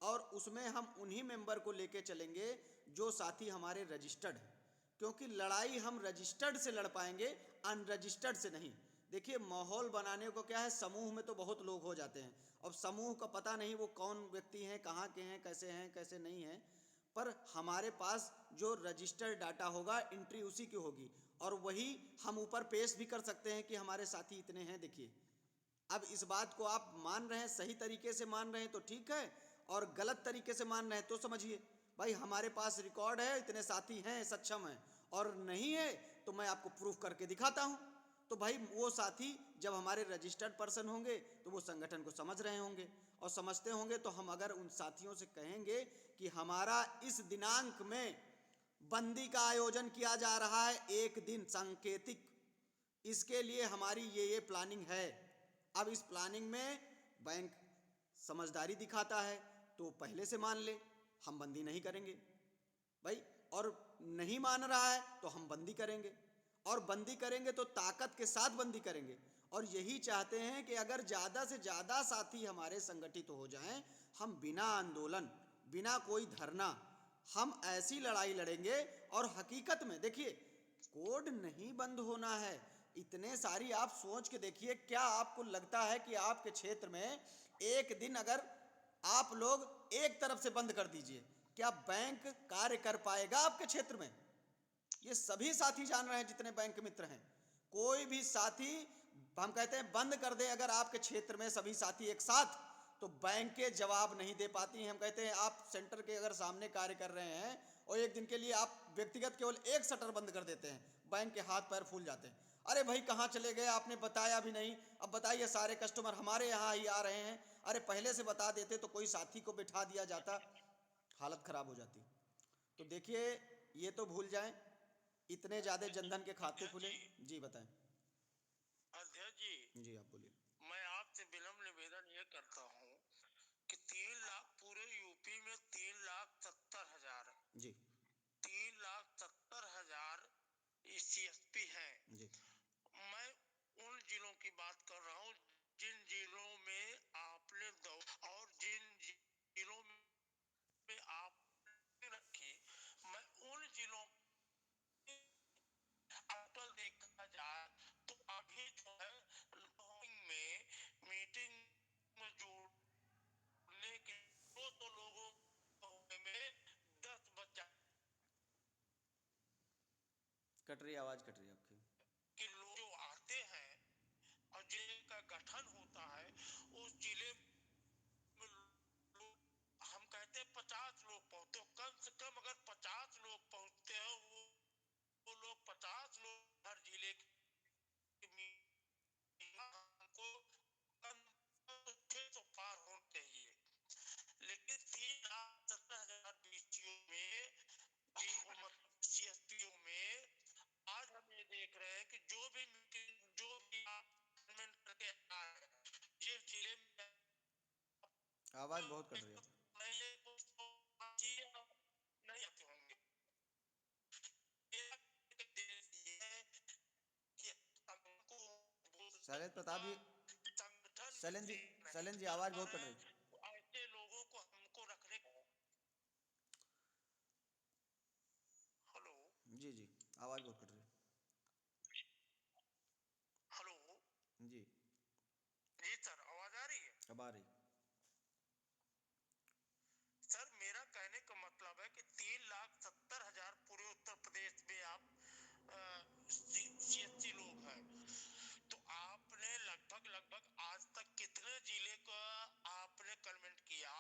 और उसमें हम उन्हीं मेंबर को लेके चलेंगे जो साथी हमारे रजिस्टर्ड हैं, क्योंकि लड़ाई हम रजिस्टर्ड से लड़ पाएंगे, अनरजिस्टर्ड से नहीं। देखिए, माहौल बनाने को क्या है, समूह में तो बहुत लोग हो जाते हैं, अब समूह का पता नहीं वो कौन व्यक्ति हैं, कहाँ के हैं, कैसे नहीं हैं, पर हमारे पास जो रजिस्टर्ड डाटा होगा एंट्री उसी की होगी और वही हम ऊपर पेश भी कर सकते हैं कि हमारे साथी इतने हैं। देखिए, अब इस बात को आप मान रहे हैं, सही तरीके से मान रहे हैं तो ठीक है, और गलत तरीके से मान रहे हैं तो समझिए भाई हमारे पास रिकॉर्ड है, इतने साथी हैं, सक्षम हैं, और नहीं है तो मैं आपको प्रूफ करके दिखाता हूं। तो भाई वो साथी जब हमारे रजिस्टर्ड पर्सन होंगे तो वो संगठन को समझ रहे होंगे और समझते होंगे, तो हम अगर उन साथियों से कहेंगे कि हमारा इस दिनांक में बंदी का आयोजन किया जा रहा है, एक दिन सांकेतिक, इसके लिए हमारी ये प्लानिंग है। अब इस प्लानिंग में बैंक समझदारी दिखाता है तो पहले से मान ले, हम बंदी नहीं करेंगे भाई, और नहीं मान रहा है तो हम बंदी करेंगे, और बंदी करेंगे तो ताकत के साथ बंदी करेंगे। और यही चाहते हैं कि अगर ज़्यादा से ज़्यादा साथी हमारे संगठित हो जाएं, हम बिना आंदोलन, बिना कोई धरना, हम ऐसी लड़ाई लड़ेंगे। और हकीकत में देखिए, कोड नहीं बंद होना है, इतने सारी आप सोच के देखिए, क्या आपको लगता है कि आपके क्षेत्र में एक दिन अगर आप लोग एक तरफ से बंद कर दीजिए, क्या बैंक कार्य कर पाएगा आपके क्षेत्र में? ये सभी साथी जान रहे हैं जितने बैंक मित्र हैं, कोई भी साथी हम कहते हैं बंद कर दे अगर आपके क्षेत्र में सभी साथी एक साथ, तो बैंकें जवाब नहीं दे पाती हैं। हम कहते हैं आप सेंटर के अगर सामने कार्य कर रहे हैं और एक दिन के लिए आप व्यक्तिगत केवल एक शटर बंद कर देते हैं, बैंक के हाथ पैर फूल जाते हैं। अरे भाई कहाँ चले गए, आपने बताया भी नहीं। अब बताइए सारे कस्टमर हमारे यहाँ ही आ रहे हैं, अरे पहले से बता देते तो कोई साथी को बिठा दिया जाता, हालत खराब हो जाती। तो देखिए ये तो भूल जाएं, इतने ज़्यादा जनधन के खाते खुले। जी बताएं। अध्यक्ष जी, जी आप बोलिए। मैं आपसे विनम्र निवेदन ये करता हूँ कि 3 लाख पूरे यूपी में 3,70,000 जी 3,70,000 CSP हैं। जी मैं उन जिलों की बात कर रहा हूँ जिन जिलों में आपने और जिन जिलों में आपने रखी, मैं उन जिलों टोटल देखा जाए तो अभी जो है मीटिंग में जुड़ने के 200 लोगों में 10 बच्चा कट रही आवाज़, कट रही है आपकी। के लोग जो आते हैं और जिले का गठन होता है, उस जिले में हम कहते हैं 50 लोग पहुंचते, कम से कम अगर 50 लोग पहुंचते हैं, वो लोग 50 लोग हर जिले के हमको 600 पार होना चाहिए। लेकिन 3,70,000 बीसीओ में CSPO में आज हम ये देख रहे हैं कि जो भी मीटिंग जो भी आप करके आ रहे हैं, जिस जिले में आवाज़ बहुत कट रही है। नहीं आते होंगे। शैलेंद्र प्रताप जी, शैलेंद्र जी आवाज़ बहुत कट रही है। ऐसे लोगों को हमको रखने। हेलो जी जी आवाज़ बहुत कट रही है। हेलो जी जी सर, आवाज आ रही है? अब आ रही। सर मेरा कहने का मतलब है कि 3,70,000 पूरे उत्तर प्रदेश में आप CSC लोग हैं, तो आपने लगभग आज तक कितने जिले का आपने कमेंट किया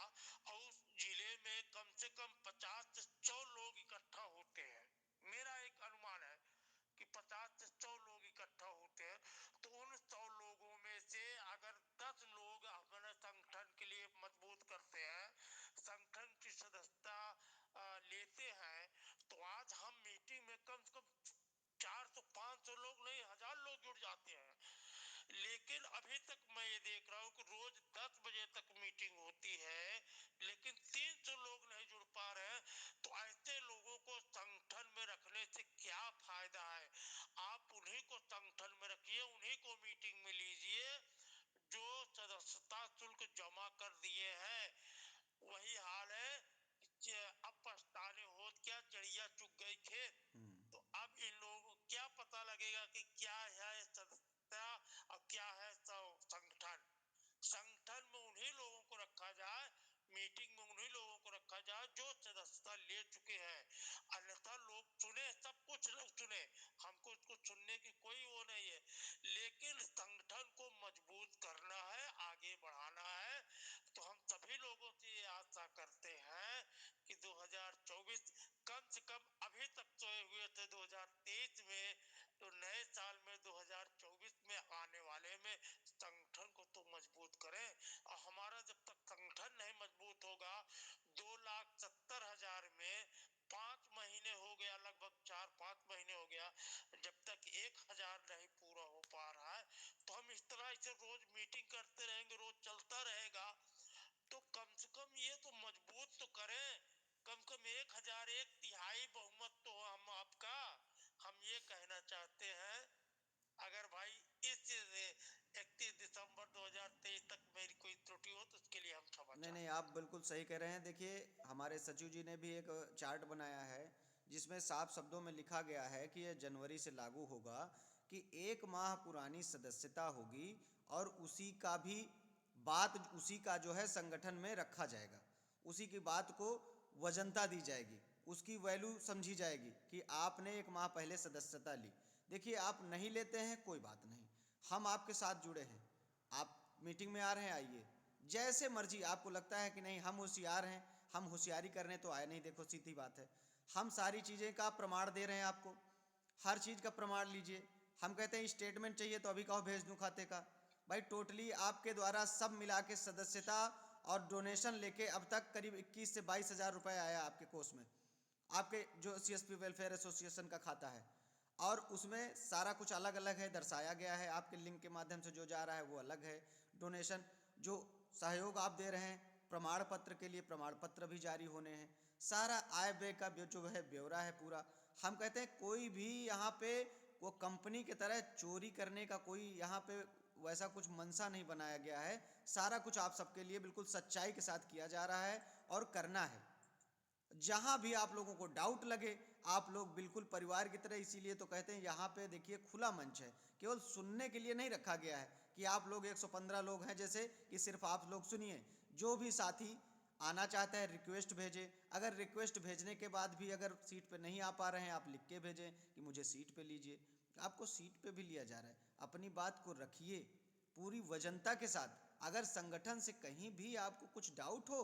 और उस जिले में कम से कम 50 से 100 लोग इकट्ठा होते हैं। मेरा एक अनुमान है कि 50 से 100 लोग इकट्ठा होते हैं, तो उन 100 लोगों में से अगर 10 लोग अपने संगठन के लिए मजबूत करते हैं, संगठन की सदस्यता लेते हैं, तो आज हम मीटिंग में कम से कम 400-500 लोग नहीं 1,000 लोग जुड़ जाते हैं। लेकिन अभी तक मैं ये देख रहा हूँ कि रोज 10 बजे तक मीटिंग होती है, लेकिन 300 लोग नहीं जुड़ पा रहे हैं। तो ऐसे लोगों को संगठन में रखने से क्या फायदा है? आप उन्हीं को संगठन में रखिए, उन्हीं को मीटिंग में लीजिए जो सदस्यता शुल्क जमा कर दिए हैं। वही हाल है, अब पछताने हो क्या, चिड़िया चुग गई खेत। तो अब इन लोगों को क्या पता लगेगा कि क्या है सदस्यता और क्या है संगठन। संगठन में उन्हीं लोगों को रखा जाए, मीटिंग में उन्हीं लोगों को रखा जाए जो सदस्यता ले चुके हैं। अन्यथा लोग सुने, सब कुछ लोग सुने, हमको इसको सुनने की कोई वो नहीं है, लेकिन संगठन को मजबूत करना है, आगे बढ़ाना है। तो हम सभी लोगों से ये आशा करते हैं कि 2024 कम से कम अभी तक सोए हुए थे 2023 में, तो नए साल में 2024 में आने वाले में संगठन को तो मजबूत करें। और हमारा जब तक संगठन नहीं मजबूत होगा, 2,70,000 में 5 महीने हो गया, लगभग 4-5 महीने हो गया, जब तक 1,000 नहीं पूरा हो पा रहा है, तो हम इस तरह से रोज मीटिंग करते रहेंगे, रोज चलता रहेगा। तो कम से कम ये तो मजबूत तो करें, कम से कम 1,000, 1/3 बहुमत तो हम आपका, हम ये कहना चाहते हैं। अगर भाई इस 31 दिसंबर 2023 तक मेरी कोई त्रुटि हो तो उसके लिए हम क्षमा नहीं नहीं, चाहते आप बिल्कुल सही कह रहे हैं। देखिए हमारे सचिव जी ने भी एक चार्ट बनाया है जिसमें साफ शब्दों में लिखा गया है कि यह जनवरी से लागू होगा कि 1 माह पुरानी सदस्यता होगी और उसी का जो है संगठन में रखा जाएगा, उसी की बात को वजनता दी जाएगी, उसकी वैल्यू समझी जाएगी कि आपने 1 माह पहले सदस्यता ली। देखिए आप नहीं लेते हैं कोई बात नहीं, हम आपके साथ जुड़े हैं, आप मीटिंग में आ रहे हैं आइए, जैसे मर्जी आपको लगता है कि नहीं हम होशियार हैं, हम होशियारी करने तो आए नहीं, देखो सीधी बात है, हम सारी चीज़ें का प्रमाण दे रहे हैं आपको, हर चीज़ का प्रमाण लीजिए। हम कहते हैं स्टेटमेंट चाहिए तो अभी कहो भेज दूं खाते का। भाई टोटली आपके द्वारा सब मिला के सदस्यता और डोनेशन लेके अब तक करीब 21 से 22 हज़ार रुपये आया आपके कोष में, आपके जो CSP वेलफेयर एसोसिएशन का खाता है। और उसमें सारा कुछ अलग अलग है, दर्शाया गया है, आपके लिंक के माध्यम से जो जा रहा है वो अलग है। डोनेशन जो सहयोग आप दे रहे हैं, प्रमाण पत्र के लिए प्रमाण पत्र भी जारी होने हैं, सारा आय व्यय का जो है ब्यौरा है पूरा। हम कहते हैं कोई भी यहाँ पे वो कंपनी की तरह चोरी करने का कोई यहाँ पे वैसा कुछ मंशा नहीं बनाया गया है, सारा कुछ आप सबके लिए बिल्कुल सच्चाई के साथ किया जा रहा है और करना है। जहां भी आप लोगों को डाउट लगे आप लोग बिल्कुल परिवार की तरह, इसीलिए तो कहते हैं यहाँ पे देखिए खुला मंच है, केवल सुनने के लिए नहीं रखा गया है कि आप लोग 115 लोग हैं जैसे कि सिर्फ आप लोग सुनिए। जो भी साथी आना चाहता है रिक्वेस्ट भेजे, अगर रिक्वेस्ट भेजने के बाद भी अगर सीट पे नहीं आ पा रहे हैं आप लिख के भेजें कि मुझे सीट पे लीजिए, आपको सीट पे भी लिया जा रहा है। अपनी बात को रखिए पूरी वजनता के साथ। अगर संगठन से कहीं भी आपको कुछ डाउट हो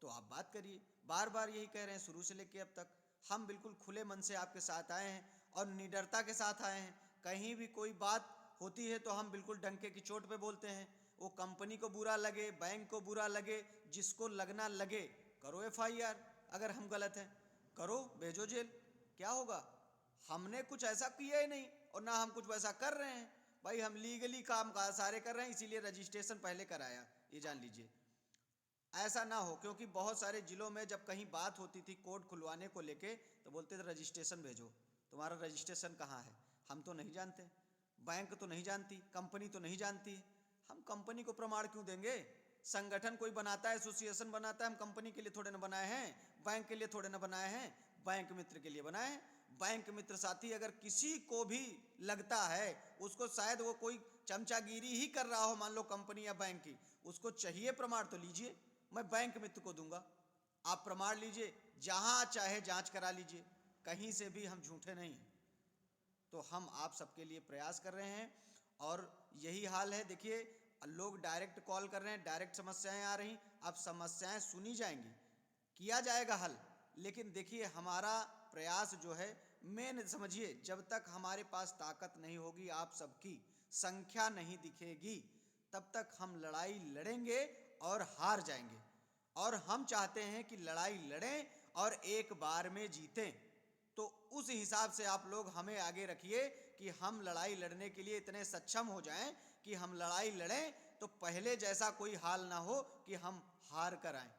तो आप बात करिए, बार बार यही कह रहे हैं शुरू से लेके अब तक। हम बिल्कुल खुले मन से आपके साथ आए हैं और निडरता के साथ आए हैं। कहीं भी कोई बात होती है तो हम बिल्कुल डंके की चोट पे बोलते हैं, वो कंपनी को बुरा लगे, बैंक को बुरा लगे, जिसको लगना लगे करो FIR, अगर हम गलत हैं करो, भेजो जेल, क्या होगा? हमने कुछ ऐसा किया ही नहीं और ना हम कुछ वैसा कर रहे हैं। भाई हम लीगली काम का सारे कर रहे हैं, इसीलिए रजिस्ट्रेशन पहले कराया, ये जान लीजिए। ऐसा ना हो, क्योंकि बहुत सारे जिलों में जब कहीं बात होती थी कोड खुलवाने को लेके तो बोलते थे रजिस्ट्रेशन भेजो, तुम्हारा रजिस्ट्रेशन कहाँ है? हम तो नहीं जानते, बैंक तो नहीं जानती, कंपनी तो नहीं जानती। हम कंपनी को प्रमाण क्यों देंगे? संगठन कोई बनाता है, एसोसिएशन बनाता है, हम कंपनी के लिए थोड़े ना बनाए हैं, बैंक के लिए थोड़े ना बनाए हैं, बैंक मित्र के लिए बनाए हैं। बैंक मित्र साथी अगर किसी को भी लगता है, उसको शायद वो कोई चमचागिरी ही कर रहा हो, मान लो कंपनी या बैंक की, उसको चाहिए प्रमाण तो लीजिए, मैं बैंक मित्र को दूंगा, आप प्रमाण लीजिए, जहां चाहे जांच करा लीजिए, कहीं से भी हम झूठे नहीं हैं। तो हम आप सबके लिए प्रयास कर रहे हैं और यही हाल है। देखिए लोग डायरेक्ट कॉल कर रहे हैं, डायरेक्ट समस्याएं आ रही, अब समस्याएं सुनी जाएंगी, किया जाएगा हल। लेकिन देखिए हमारा प्रयास जो है मेन समझिए, जब तक हमारे पास ताकत नहीं होगी, आप सबकी संख्या नहीं दिखेगी, तब तक हम लड़ाई लड़ेंगे और हार जाएंगे। और हम चाहते हैं कि लड़ाई लड़ें और एक बार में जीतें। तो उस हिसाब से आप लोग हमें आगे रखिए कि हम लड़ाई लड़ने के लिए इतने सक्षम हो जाएं कि हम लड़ाई लड़ें तो पहले जैसा कोई हाल ना हो कि हम हार कर आएं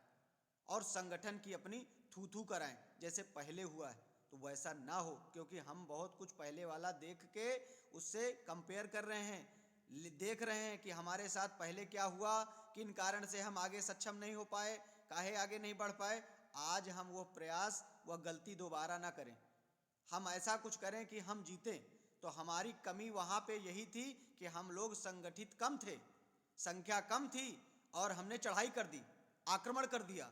और संगठन की अपनी थू थू कराएं जैसे पहले हुआ है, तो वैसा ना हो। क्योंकि हम बहुत कुछ पहले वाला देख के उससे कंपेयर कर रहे हैं, देख रहे हैं कि हमारे साथ पहले क्या हुआ, किन कारण से हम आगे सक्षम नहीं हो पाए, काहे आगे नहीं बढ़ पाए। आज हम वो प्रयास, वह गलती दोबारा ना करें, हम ऐसा कुछ करें कि हम जीतें। तो हमारी कमी वहाँ पे यही थी कि हम लोग संगठित कम थे, संख्या कम थी और हमने चढ़ाई कर दी, आक्रमण कर दिया,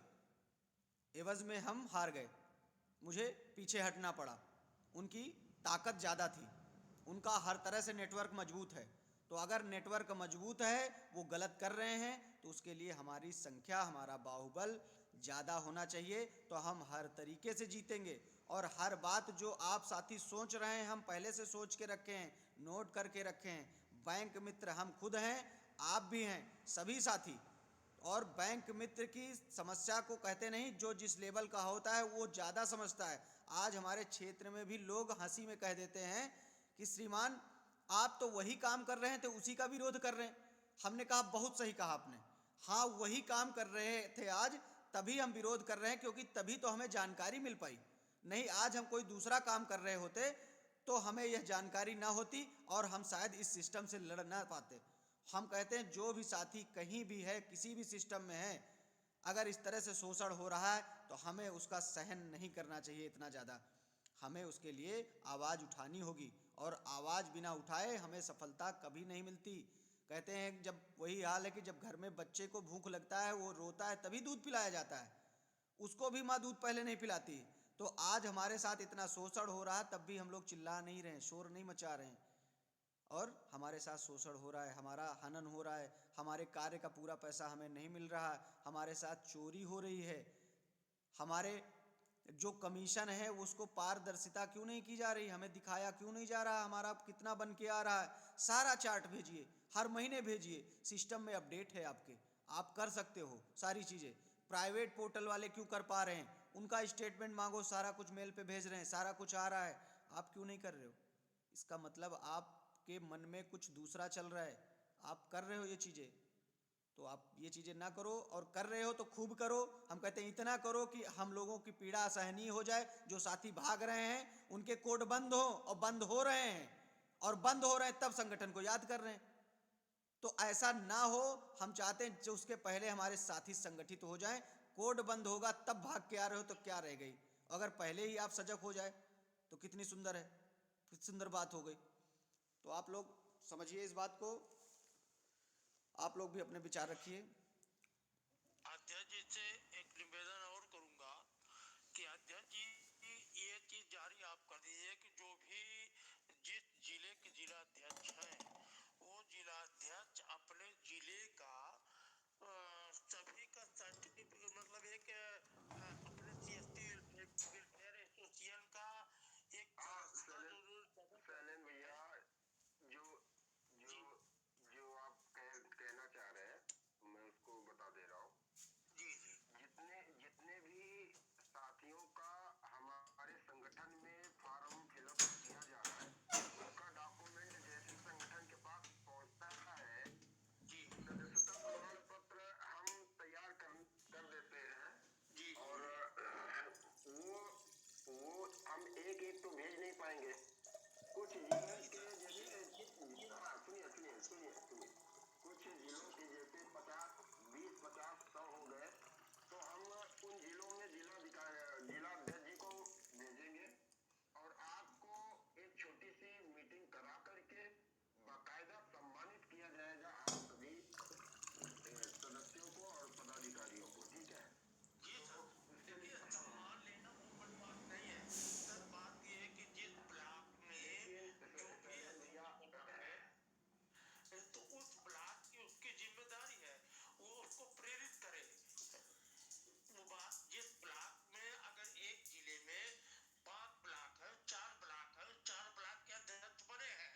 एवज में हम हार गए, मुझे पीछे हटना पड़ा। उनकी ताकत ज़्यादा थी, उनका हर तरह से नेटवर्क मजबूत है। तो अगर नेटवर्क मजबूत है, वो गलत कर रहे हैं, तो उसके लिए हमारी संख्या, हमारा बाहुबल ज़्यादा होना चाहिए, तो हम हर तरीके से जीतेंगे। और हर बात जो आप साथी सोच रहे हैं, हम पहले से सोच के रखे हैं, नोट करके रखे हैं। बैंक मित्र हम खुद हैं, आप भी हैं, सभी साथी। और बैंक मित्र की समस्या को कहते नहीं, जो जिस लेवल का होता है वो ज़्यादा समझता है। आज हमारे क्षेत्र में भी लोग हंसी में कह देते हैं कि श्रीमान आप तो वही काम कर रहे हैं तो उसी का विरोध कर रहे हैं। हमने कहा बहुत सही कहा आपने, हाँ वही काम कर रहे थे आज, तभी हम विरोध कर रहे हैं, क्योंकि तभी तो हमें जानकारी मिल पाई। नहीं आज हम कोई दूसरा काम कर रहे होते तो हमें यह जानकारी ना होती और हम शायद इस सिस्टम से लड़ ना पाते। हम कहते हैं जो भी साथी कहीं भी है, किसी भी सिस्टम में है, अगर इस तरह से शोषण हो रहा है तो हमें उसका सहन नहीं करना चाहिए इतना ज़्यादा, हमें उसके लिए आवाज़ उठानी होगी। और आवाज़ बिना उठाए हमें सफलता कभी नहीं मिलती। कहते हैं जब वही हाल है कि जब घर में बच्चे को भूख लगता है, वो रोता है तभी दूध पिलाया जाता है, उसको भी माँ दूध पहले नहीं पिलाती। तो आज हमारे साथ इतना शोषण हो रहा है तब भी हम लोग चिल्ला नहीं रहे हैं, शोर नहीं मचा रहे हैं। और हमारे साथ शोषण हो रहा है, हमारा हनन हो रहा है, हमारे कार्य का पूरा पैसा हमें नहीं मिल रहा है, हमारे साथ चोरी हो रही है, हमारे जो कमीशन है उसको पारदर्शिता क्यों नहीं की जा रही, हमें दिखाया क्यों नहीं जा रहा हमारा कितना बन के आ रहा है। सारा चार्ट भेजिए, हर महीने भेजिए, सिस्टम में अपडेट है आपके, आप कर सकते हो सारी चीज़ें। प्राइवेट पोर्टल वाले क्यों कर पा रहे हैं, उनका स्टेटमेंट मांगो, सारा कुछ मेल पे भेज रहे हैं, सारा कुछ आ रहा है, आप क्यों नहीं कर रहे हो? इसका मतलब आपके मन में कुछ दूसरा चल रहा है, आप कर रहे हो ये चीज़ें, तो आप ये चीज़ें ना करो, और कर रहे हो तो खूब करो। हम कहते हैं इतना करो कि हम लोगों की पीड़ा सहनीय हो जाए, जो साथी भाग रहे हैं उनके कोड बंद हो, और बंद हो रहे हैं, और बंद हो रहे हैं तब संगठन को याद कर रहे हैं। तो ऐसा ना हो, हम चाहते हैं जो उसके पहले हमारे साथी संगठित हो जाएं। कोड बंद होगा तब भाग के आ रहे हो तो क्या रह गई, अगर पहले ही आप सजग हो जाए तो कितनी सुंदर है, कितनी सुंदर बात हो गई। तो आप लोग समझिए इस बात को, आप लोग भी अपने विचार रखिए। अध्यक्ष जी से एक निवेदन और करूंगा कि अध्यक्ष जी ये चीज जारी आप कर दीजिए कि जो भी जिस जिले के जिला अध्यक्ष हैं वो जिला अध्यक्ष अपने जिले का सभी का सर्टिफिकेट मतलब एक अपने सीएसटी वेलफेयर एसोसिएशन का एक शैलेंद्र भैया, जो जो जो आप कहना चाह रहे हैं मैं उसको बता दे रहा हूँ। जी जी जितने जितने भी साथियों का हमारे संगठन में फॉर्म फिलअप किया जा रहा है, उसका डॉक्यूमेंट जैसे संगठन के पास पहुंचता है, जी सदस्यता प्रमाण पत्र हम तैयार कर देते हैं जी और वो हम एक एक तो भेज नहीं पाएंगे। कुछ जिलों के जैसे हाँ सुनिए सुनिए सुनिए सुनिए कुछ जिलों के जैसे 50, 20, 50, 100 हो गए, तो हम उन जिलों में जिला अध्यक्ष जी को भेजेंगे और आपको एक छोटी सी मीटिंग करा करके बाकायदा सम्मानित किया जाएगा आप सभी सदस्यों को और पदाधिकारियों को। ठीक है? जी सर, देखिए सम्मान लेना वो बड़ी बात नहीं है सर, बात ये है कि जिस ब्लॉक में जो भी है तो उस ब्लॉक की उसकी जिम्मेदारी है, वो उसको प्रेरित करे। वो बात जिस ब्लॉक में अगर एक जिले में 5 ब्लॉक है, 4 ब्लॉक है, 4 ब्लॉक के अध्यक्ष बने हैं,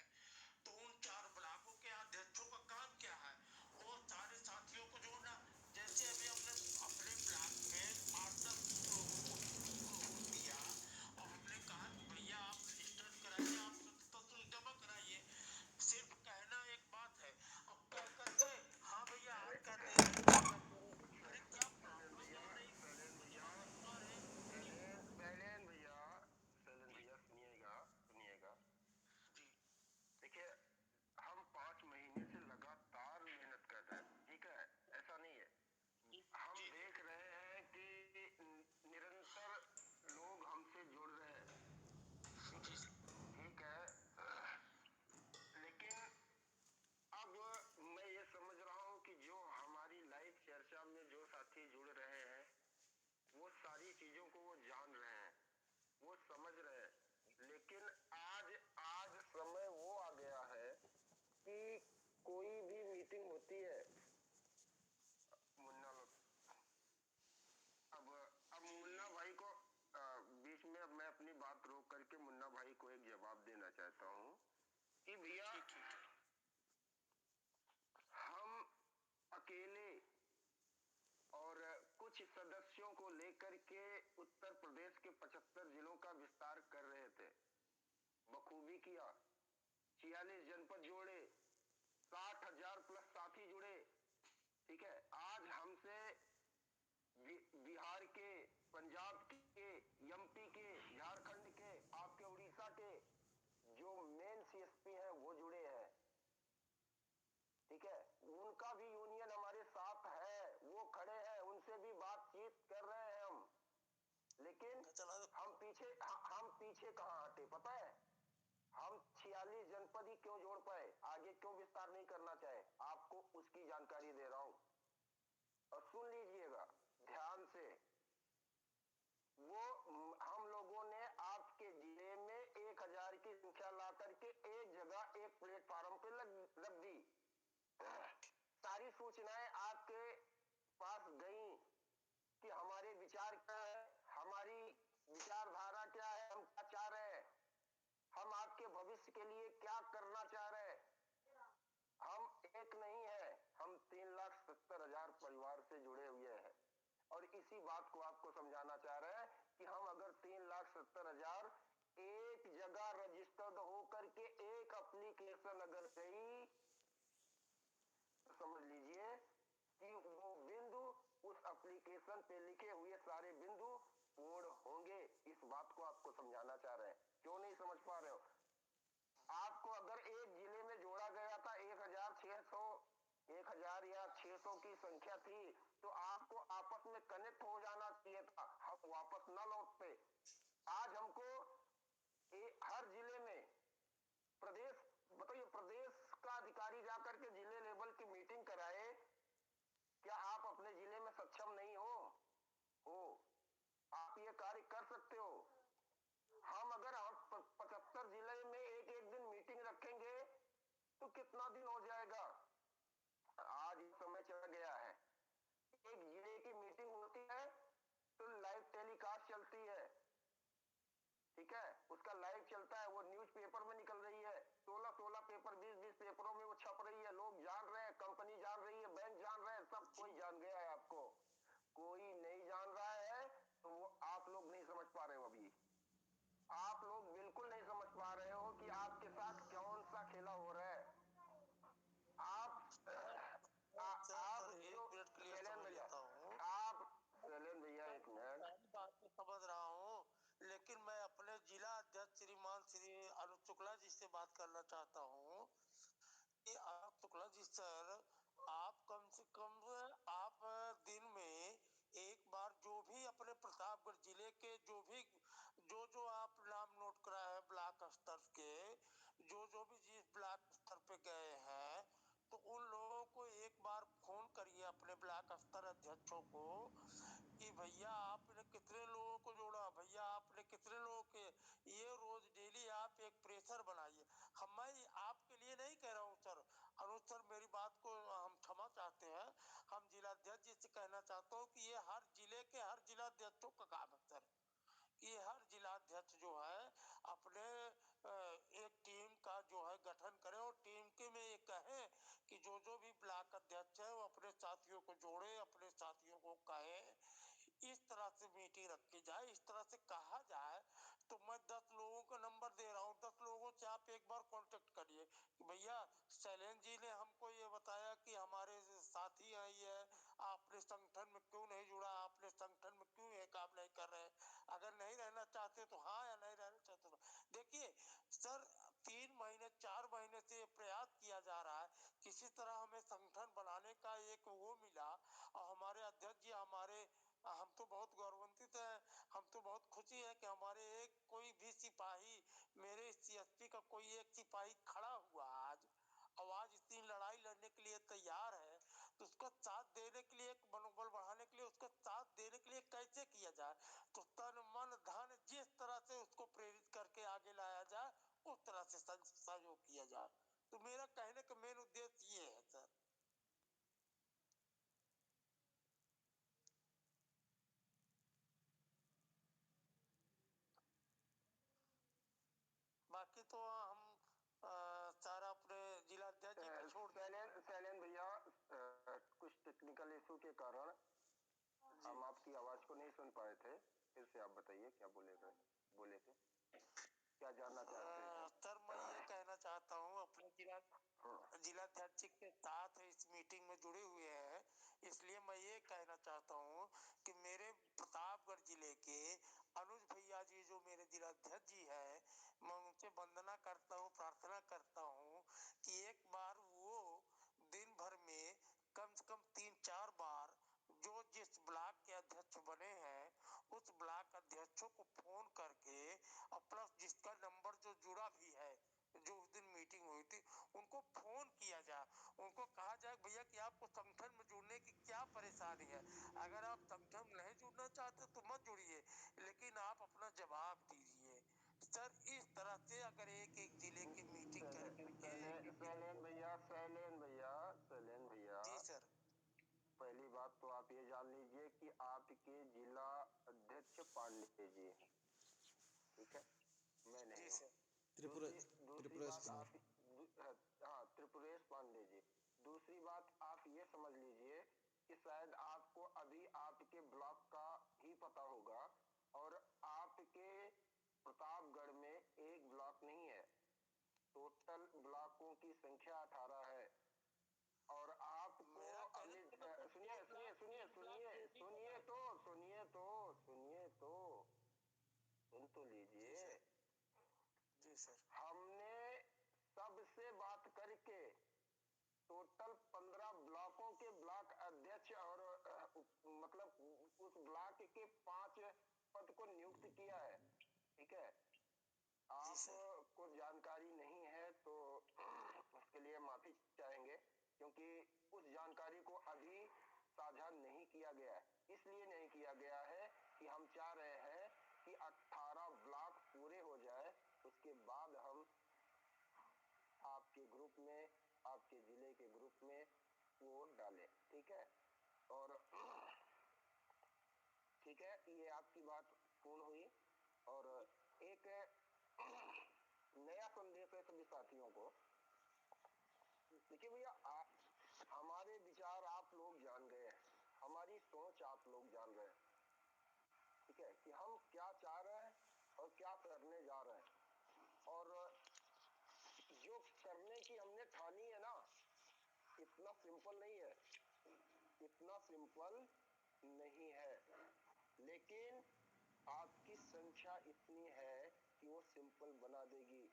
तो उन 4 ब्लॉकों के अध्यक्षों का काम क्या है, वो सारे साथियों को जोड़ना। जैसे अभी हमने अपने ब्लॉक में 8-10 लोगों को दिया और हमने कहा कि भैया आप रजिस्टर कराइए, आप तो जमा कराइए। सिर्फ कहना एक बात है, अब कह करके हाँ भैया आप कर दे रहे हैं, अरे क्या प्रॉब्लम हो रही शैलेंद्र भैया सुनिएगा सुनिएगा। जी देखिए हम 5 महीने से लगातार मेहनत कर रहे हैं, ठीक है? ऐसा नहीं है, हम जी देख रहे हैं कि निरंतर लोग हमसे जुड़ रहे हैं, ठीक है? लेकिन अब मैं ये समझ रहा हूँ कि जो हमारी लाइव चर्चा में जो साथी जुड़ रहे हैं वो सारी चीजों को वो जान रहे हैं, वो समझ रहे हैं, लेकिन आज आज समय वो आ गया है कि कोई भी मीटिंग होती है मुन्ना अब मुन्ना भाई को बीच में अब मैं अपनी बात रोक करके मुन्ना भाई को एक जवाब देना चाहता हूँ कि भैया हम अकेले और कुछ सदस्यों को लेकर के उत्तर प्रदेश के 75 जिलों का विस्तार कर रहे थे, बखूबी किया, 46 जनपद जोड़े, 60,000 प्लस साथी जुड़े, ठीक है? आज हमसे बिहार के, पंजाब के, एमपी के, झारखंड के, आपके उड़ीसा के जो मेन सीएसपी हैं वो जुड़े हैं, ठीक है? उनका भी यूनियन हमारे साथ है, वो खड़े हैं, उनसे भी बातचीत कर रहे हैं हम, लेकिन हम पीछे कहाँ हटे पता है? हम 46 जनपद ही क्यों जोड़ पाए, आगे क्यों विस्तार नहीं करना चाहे, आपको उसकी जानकारी दे रहा हूं और सुन लीजिएगा ध्यान से। वो हम लोगों ने आपके जिले में 1000 की संख्या ला करके एक जगह एक प्लेटफार्म इसी बात को आपको समझाना चाह रहे हैं कि हम अगर 3,70,000 एक जगह रजिस्टर्ड होकर के एक एप्लीकेशन अगर गई, तो समझ लीजिए कि वो बिंदु उस एप्लीकेशन पे लिखे हुए सारे बिंदु पूर्ण होंगे। इस बात को आपको समझाना चाह रहे हैं। क्यों नहीं समझ पा रहे हो? आपको अगर एक जिले में जोड़ा गया था 1,000 या 600 की संख्या थी, तो आपको आपस में कनेक्ट हो जाना चाहिए था, हम वापस न लौटते। आज हमको हर जिले में प्रदेश, बताइए, प्रदेश का अधिकारी जाकर के जिले लेवल की मीटिंग कराए, क्या आप अपने जिले में सक्षम नहीं हो? आप ये कार्य कर सकते हो। हम अगर 75 जिले में एक एक दिन मीटिंग रखेंगे तो कितना दिन हो जाएगा? आज समय चल गया है, एक जिले की मीटिंग होती है तो लाइव टेलीकास्ट चलती है, ठीक है, उसका लाइव चलता है, वो न्यूज पेपर में निकल रही है, 16 पेपर, 20 पेपरों में वो छप रही है, लोग जान रहे हैं, कंपनी जान रही है, बैंक जान रहे हैं, सब कोई जान गया है। आपको कोई नहीं जान रहा है तो वो आप लोग नहीं समझ पा रहे हो। अभी आप लोग बिल्कुल नहीं समझ पा रहे हो कि आपके साथ कौन सा खेला हो रहा है। आप सर जो एक मिनट के लिए शैलेंद्र समझ भैया, लेता हूँ। शैलेंद्र भैया एक मिनट, सारी बात तो समझ रहा हूँ, लेकिन मैं अपने जिला अध्यक्ष श्रीमान श्री अनुज शुक्ला जी से बात करना चाहता हूँ कि आप शुक्ला जी सर, आप कम से कम आप दिन में एक बार जो भी अपने प्रतापगढ़ जिले के जो आप नाम नोट कराए हैं ब्लॉक स्तर के, जो भी जिस ब्लॉक स्तर पे गए हैं, तो उन लोगों को एक बार फोन करिए अपने ब्लॉक स्तर अध्यक्षों को कि भैया आपने कितने लोगों को जोड़ा, भैया आपने कितने लोगों के, ये रोज डेली आप एक प्रेशर बनाइए। मैं आपके लिए नहीं कह रहा हूँ सर, अनुज सर मेरी बात को हम क्षमा चाहते हैं, हम जिलाध्यक्ष जी से कहना चाहता हूँ कि ये हर जिले के हर जिलाध्यक्षों का काम है सर, कि हर जिलाध्यक्ष जो है अपने एक टीम का जो है गठन करें और टीम के में ये कहें कि जो भी ब्लॉक अध्यक्ष है वो अपने साथियों को जोड़े, अपने साथियों को कहे, इस तरह से मीटिंग रखी जाए, इस तरह से कहा जाए। तो मैं 10 लोगों का नंबर दे रहा हूँ, 10 लोगों से आप एक बार कांटेक्ट करिए कि भैया शैलेंद्र जी ने हमको ये बताया कि हमारे साथी हैं, ये आपने संगठन में क्यों नहीं जुड़ा, आपने संगठन में क्यों ये काम नहीं कर रहे, अगर नहीं रहना चाहते तो हाँ, या नहीं रहना चाहते तो। देखिए सर, 3 महीने 4 महीने से प्रयास किया जा रहा है, किसी तरह हमें संगठन बनाने का एक वो मिला, और हमारे अध्यक्ष जी हम तो बहुत गौरवान्वित हैं, हम तो बहुत खुशी है कि हमारे एक कोई भी सिपाही, मेरे सीएसपी का कोई एक सिपाही खड़ा हुआ आज इतनी लड़ाई लड़ने के लिए तैयार है, तो उसका साथ देने के लिए, मनोबल बढ़ाने के लिए, उसका साथ देने के लिए कैसे किया जाए, तो तन मन धन जिस तरह से उसको प्रेरित करके आगे लाया जाए उस तरह से सहयोग किया जाए। तो मेरा कहने का मेन उद्देश्य ये है सर। बाकी तो हम सारा अपने जिलाध्यक्ष जी पे छोड़ दें। शैलेंद्र भैया, कुछ टेक्निकल इशू के कारण हम आपकी आवाज को नहीं सुन पाए थे, फिर से आप बताइए क्या बोले थे, क्या जानना चाहते हैं? सर मैं ये कहना चाहता हूँ, अपने जिलाध्यक्ष के साथ इस मीटिंग में जुड़े हुए हैं, इसलिए मैं ये कहना चाहता हूँ कि मेरे प्रतापगढ़ जिले के अनुज भैया जी जो मेरे जिलाध्यक्ष जी हैं, मैं उनसे वंदना करता हूँ, प्रार्थना करता हूँ कि एक बार वो दिन भर में कम से कम 3-4 बार जो जिस ब्लॉक के अध्यक्ष बने हैं उस ब्लॉक अध्यक्षों को फोन करके, और प्लस जिसका नंबर जो जुड़ा भी है, जो उस दिन मीटिंग हुई थी, उनको फोन किया जाए, उनको कहा जाए भैया कि आपको संगठन में जुड़ने की क्या परेशानी है, अगर आप संगठन में नहीं जुड़ना चाहते तो मत जुड़िए, लेकिन आप अपना जवाब दीजिए सर। इस तरह से अगर एक एक जिले की मीटिंग कर करके शैलेंद्र भैया, जी सर। पहली बात तो आप ये जान लीजिए कि आपके जिला अध्यक्ष पांडे जी हैं, ठीक है, मैं नहीं जी हूँ। सर। दूसरी बात हाँ, त्रिपुरेश पांडे जी। दूसरी बात आप ये समझ लीजिए कि शायद आपको अभी आपके ब्लॉक का ही पता होगा, और आपके प्रतापगढ़ में एक ब्लॉक नहीं है, टोटल ब्लॉकों की संख्या 18 है। और आपको मेरा कहने का मतलब सुनिए सुनिए सुनिए सुनिए सुनिए तो सुनिए तो सुनिए तो सुन तो लीजिए। जी सर। हमने सबसे बात करके टोटल 15 ब्लॉकों के ब्लॉक अध्यक्ष और मतलब उस ब्लॉक के 5 पद को नियुक्त किया है। ठीक है, आपको जानकारी नहीं है तो उसके लिए माफी चाहेंगे, क्योंकि उस जानकारी को अभी साझा नहीं किया गया है। इसलिए नहीं किया गया है कि हम चाह रहे हैं कि 18 ब्लॉक पूरे हो जाए, उसके बाद हम आपके ग्रुप में, आपके जिले के ग्रुप में वो डालें। ठीक है, और ठीक है, ये आपकी बात पूर्ण हुई। और एक नया संदेश है सभी साथियों को। देखिए भैया, हमारे विचार आप लोग जान गए हैं, हमारी सोच आप लोग जान गए हैं। ठीक है, कि हम क्या चाह रहे हैं और क्या करने जा रहे हैं, और जो करने की हमने ठानी है ना, इतना सिंपल नहीं है, इतना सिंपल नहीं है। लेकिन आपकी संख्या इतनी है कि वो सिंपल बना देगी।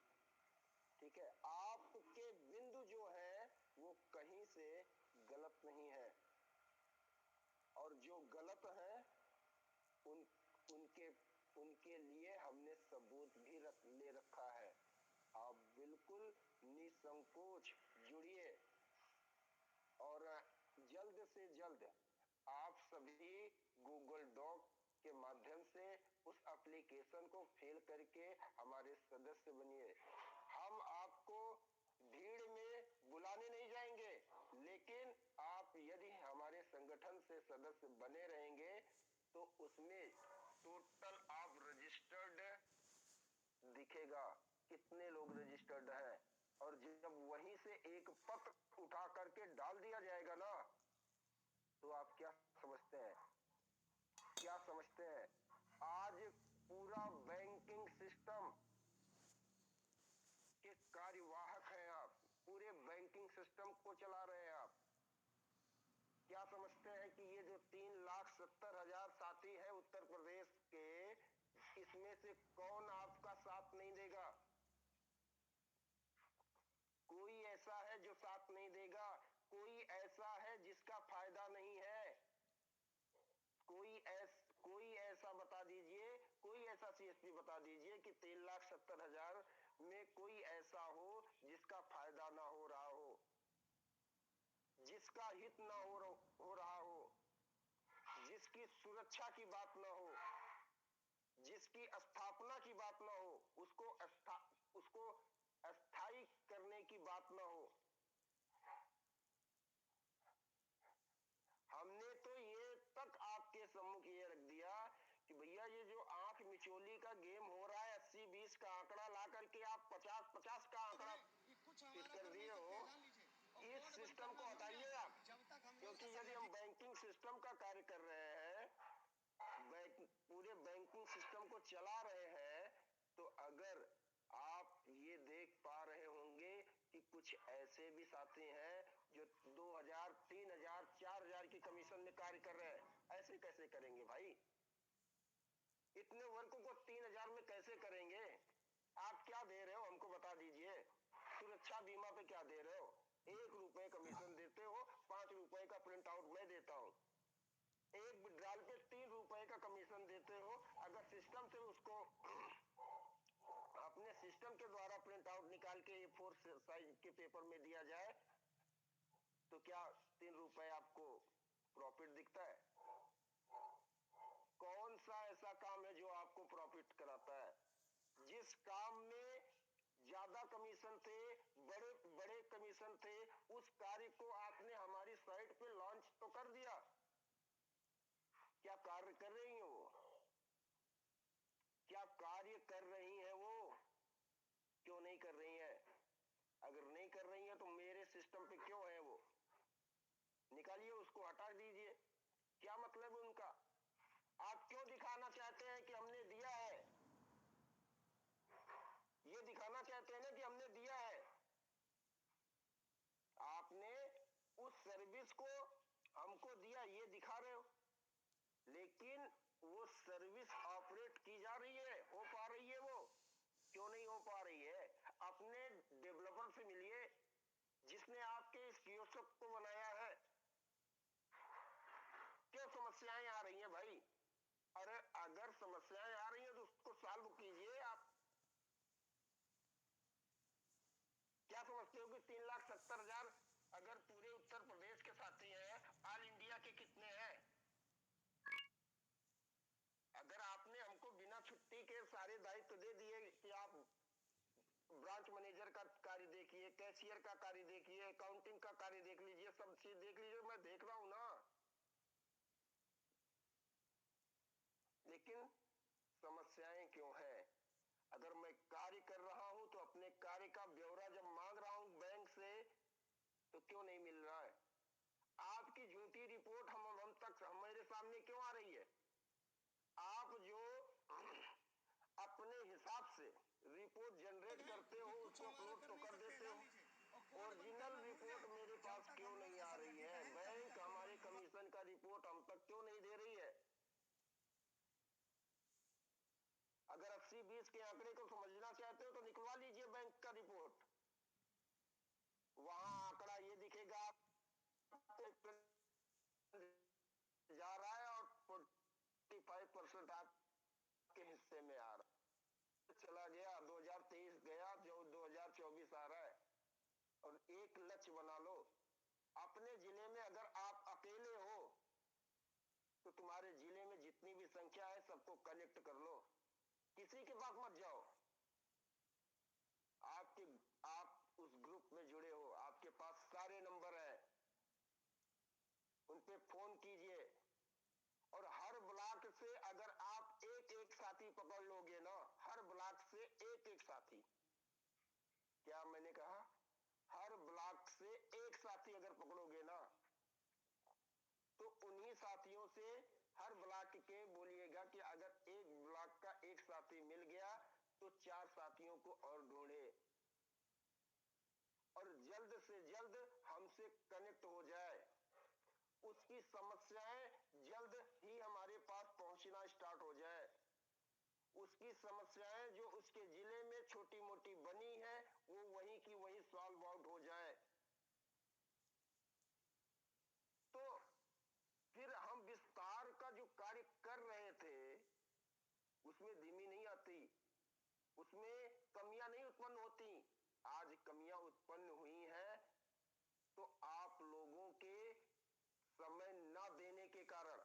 ठीक है, आपके बिंदु जो है वो कहीं से गलत नहीं है, और जो गलत है उनके उनके लिए हमने सबूत भी ले रखा है। आप बिल्कुल निसंकोच जुड़िए, और जल्द से जल्द आप सभी गूगल डॉक के माध्यम से उस एप्लीकेशन को फिल करके हमारे सदस्य बनिए। हम आपको भीड़ में बुलाने नहीं जाएंगे, लेकिन आप यदि हमारे संगठन से सदस्य बने रहेंगे तो उसमें टोटल आप रजिस्टर्ड दिखेगा, कितने लोग रजिस्टर्ड हैं। और जब वहीं से एक पत्र उठा करके डाल दिया जाएगा ना, तो आप क्या समझते हैं, क्या समझते हैं? आज पूरा बैंकिंग सिस्टम के कार्यवाहक हैं आप, पूरे बैंकिंग सिस्टम को चला रहे हैं आप। क्या समझते हैं कि ये जो 3,70,000 साथी है उत्तर प्रदेश के, इसमें से कौन आपका साथ नहीं देगा? कोई ऐसा है जो साथ नहीं देगा? कोई ऐसा है जिसका फायदा नहीं है? कोई ऐसा बता दीजिए, कोई ऐसा सीएसपी बता दीजिए कि 3,70,000 में कोई ऐसा हो जिसका फायदा ना हो रहा हो, जिसका हित ना हो रहा हो, जिसकी सुरक्षा की बात ना हो, जिसकी स्थापना की बात ना हो, उसको अस्थायी करने की बात ना हो। हमने तो ये तक आपके सम्मुख ये रख दिया कि भैया ये जो आंख मिचोली का गेम हो रहा है, 80-20 का आंकड़ा ला करके आप 50-50 का आंकड़ा फिट कर दिए हो, इस सिस्टम को हटाइए आप। क्योंकि यदि हम बैंकिंग सिस्टम का कार्य कर रहे हैं, पूरे बैंकिंग सिस्टम को चला रहे हैं, तो अगर आप ये देख पा रहे होंगे कि कुछ ऐसे भी साथी हैं जो 2,000, 3,000, 4,000 की कमीशन में कार्य कर रहे हैं। ऐसे कैसे करेंगे भाई? इतने वर्कों को 3,000 में कैसे करेंगे? आप क्या दे रहे हो हमको बता दीजिए। सुरक्षा बीमा पे क्या दे रहे हो? 1 रुपए कमीशन देते हो, 5 रुपए का प्रिंट आउट मैं देता हूं। एक विड्रॉल पे 3 रुपए का कमीशन देते हो। अगर सिस्टम से उसको अपने सिस्टम के द्वारा प्रिंट आउट निकाल के A4 साइज के पेपर में दिया जाए तो क्या 3 रुपए आपको प्रॉफिट दिखता है? कौन सा ऐसा काम है जो आपको प्रॉफिट कराता है? जिस काम में ज्यादा कमीशन थे, बड़े बड़े कमीशन थे, उस कार्य को आपने हमारी साइट पे लॉन्च तो कर दिया। क्या कार्य कर रही है वो? क्या कार्य कर रही है वो? क्यों नहीं कर रही है? अगर नहीं कर रही है तो मेरे सिस्टम पे क्यों है वो? निकालिए उसको, हटा दीजिए। ये दिखा रहे हो, लेकिन वो सर्विस ऑपरेट की जा रही है, हो पा रही है? वो क्यों नहीं हो पा रही है? अपने डेवलपर से मिलिए जिसने आपके इस कियोस्क को बनाया है। क्यों समस्याएं आ रही हैं भाई? अरे अगर समस्याएं आ रही हैं तो उसको सॉल्व कीजिए। आप क्या समझते हो कि 3,70,000 अगर पूरे उत्तर प्रदेश के साथी हैं, ऑल इंडिया के कितने हैं? अगर आपने हमको बिना छुट्टी के सारे दायित्व दे दिए कि आप ब्रांच मैनेजर का कार्य देखिए, कैशियर का कार्य देखिए, अकाउंटिंग का कार्य देख लीजिए, सब चीज देख लीजिए, मैं देख रहा हूं ना। लेकिन समस्याएं क्यों है? अगर मैं कार्य कर रहा हूं तो अपने कार्य का ब्यौरा जब मांग रहा हूं बैंक से तो क्यों नहीं मिल रहा है? आपकी झूठी रिपोर्ट हम तक हमारे सामने क्यों आ रही है? आप जो अपने हिसाब से रिपोर्ट जनरेट करते हो उसको अपलोड तो कर देते हो, ओरिजिनल रिपोर्ट मेरे पास क्यों नहीं आ रही है? बैंक हमारे कमीशन का रिपोर्ट हम तक क्यों नहीं दे रही है? अगर 80-20 के आंकड़े को समझना चाहते हो तो निकलवा लीजिए बैंक का रिपोर्ट। वहां आंकड़ा ये दिखेगा जा रहा है और 45% आपके हिस्से में आ रहा है। चला गया 2023 गया, जो 2024 आ रहा है। और एक लक्ष्य बना लो, अपने जिले में अगर आप अकेले हो तो तुम्हारे जिले में जितनी भी संख्या है सबको कनेक्ट कर लो, किसी के पास मत जाओ। आप उस ग्रुप में जुड़े हो, आपके पास सारे नंबर है, उन पे फोन कीजिए। और हर ब्लॉक से अगर आप एक एक साथी पकड़ लोगे ना, हर ब्लॉक से एक एक साथी, क्या मैंने कहा? हर ब्लॉक से एक साथी अगर पकड़ोगे ना तो उन्हीं साथियों से हर ब्लॉक के बोलिएगा कि अगर एक ब्लॉक का एक साथी मिल गया तो 4 साथियों को और ढूंढे और जल्द से जल्द हमसे कनेक्ट हो जाए। उसकी समस्याएं जल्द ही हमारे पास पहुंचना स्टार्ट हो जाए। उसकी समस्याएं जो उसके जिले में छोटी मोटी बनी है वो वहीं की वहीं सॉल्व आउट हो जाए। तो फिर हम विस्तार का जो कार्य कर रहे थे उसमें धीमी नहीं आती, उसमें कमियां नहीं उत्पन्न होती। आज कमियां उत्पन्न हुई हैं तो आप लोगों के समय न देने के कारण,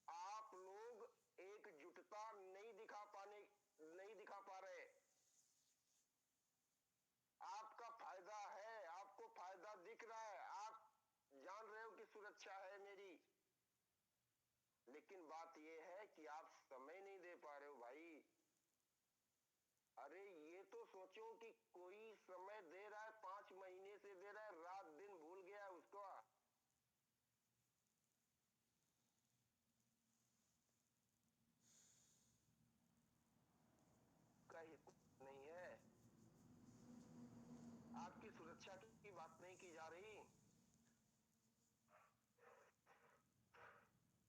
आप लोग एकजुटता नहीं दिखा पा रहे। आपका फायदा है, आपको फायदा दिख रहा है, आप जान रहे हो कि सुरक्षा है मेरी, लेकिन बात यह है कि आप समय नहीं दे पा रहे हो भाई। अरे ये तो सोचो कि कोई समय दे रहा है, 5 महीने से दे रहा है, रात दिन भूल गया है उसको। का हित नहीं है, आपकी सुरक्षा की बात नहीं की जा रही।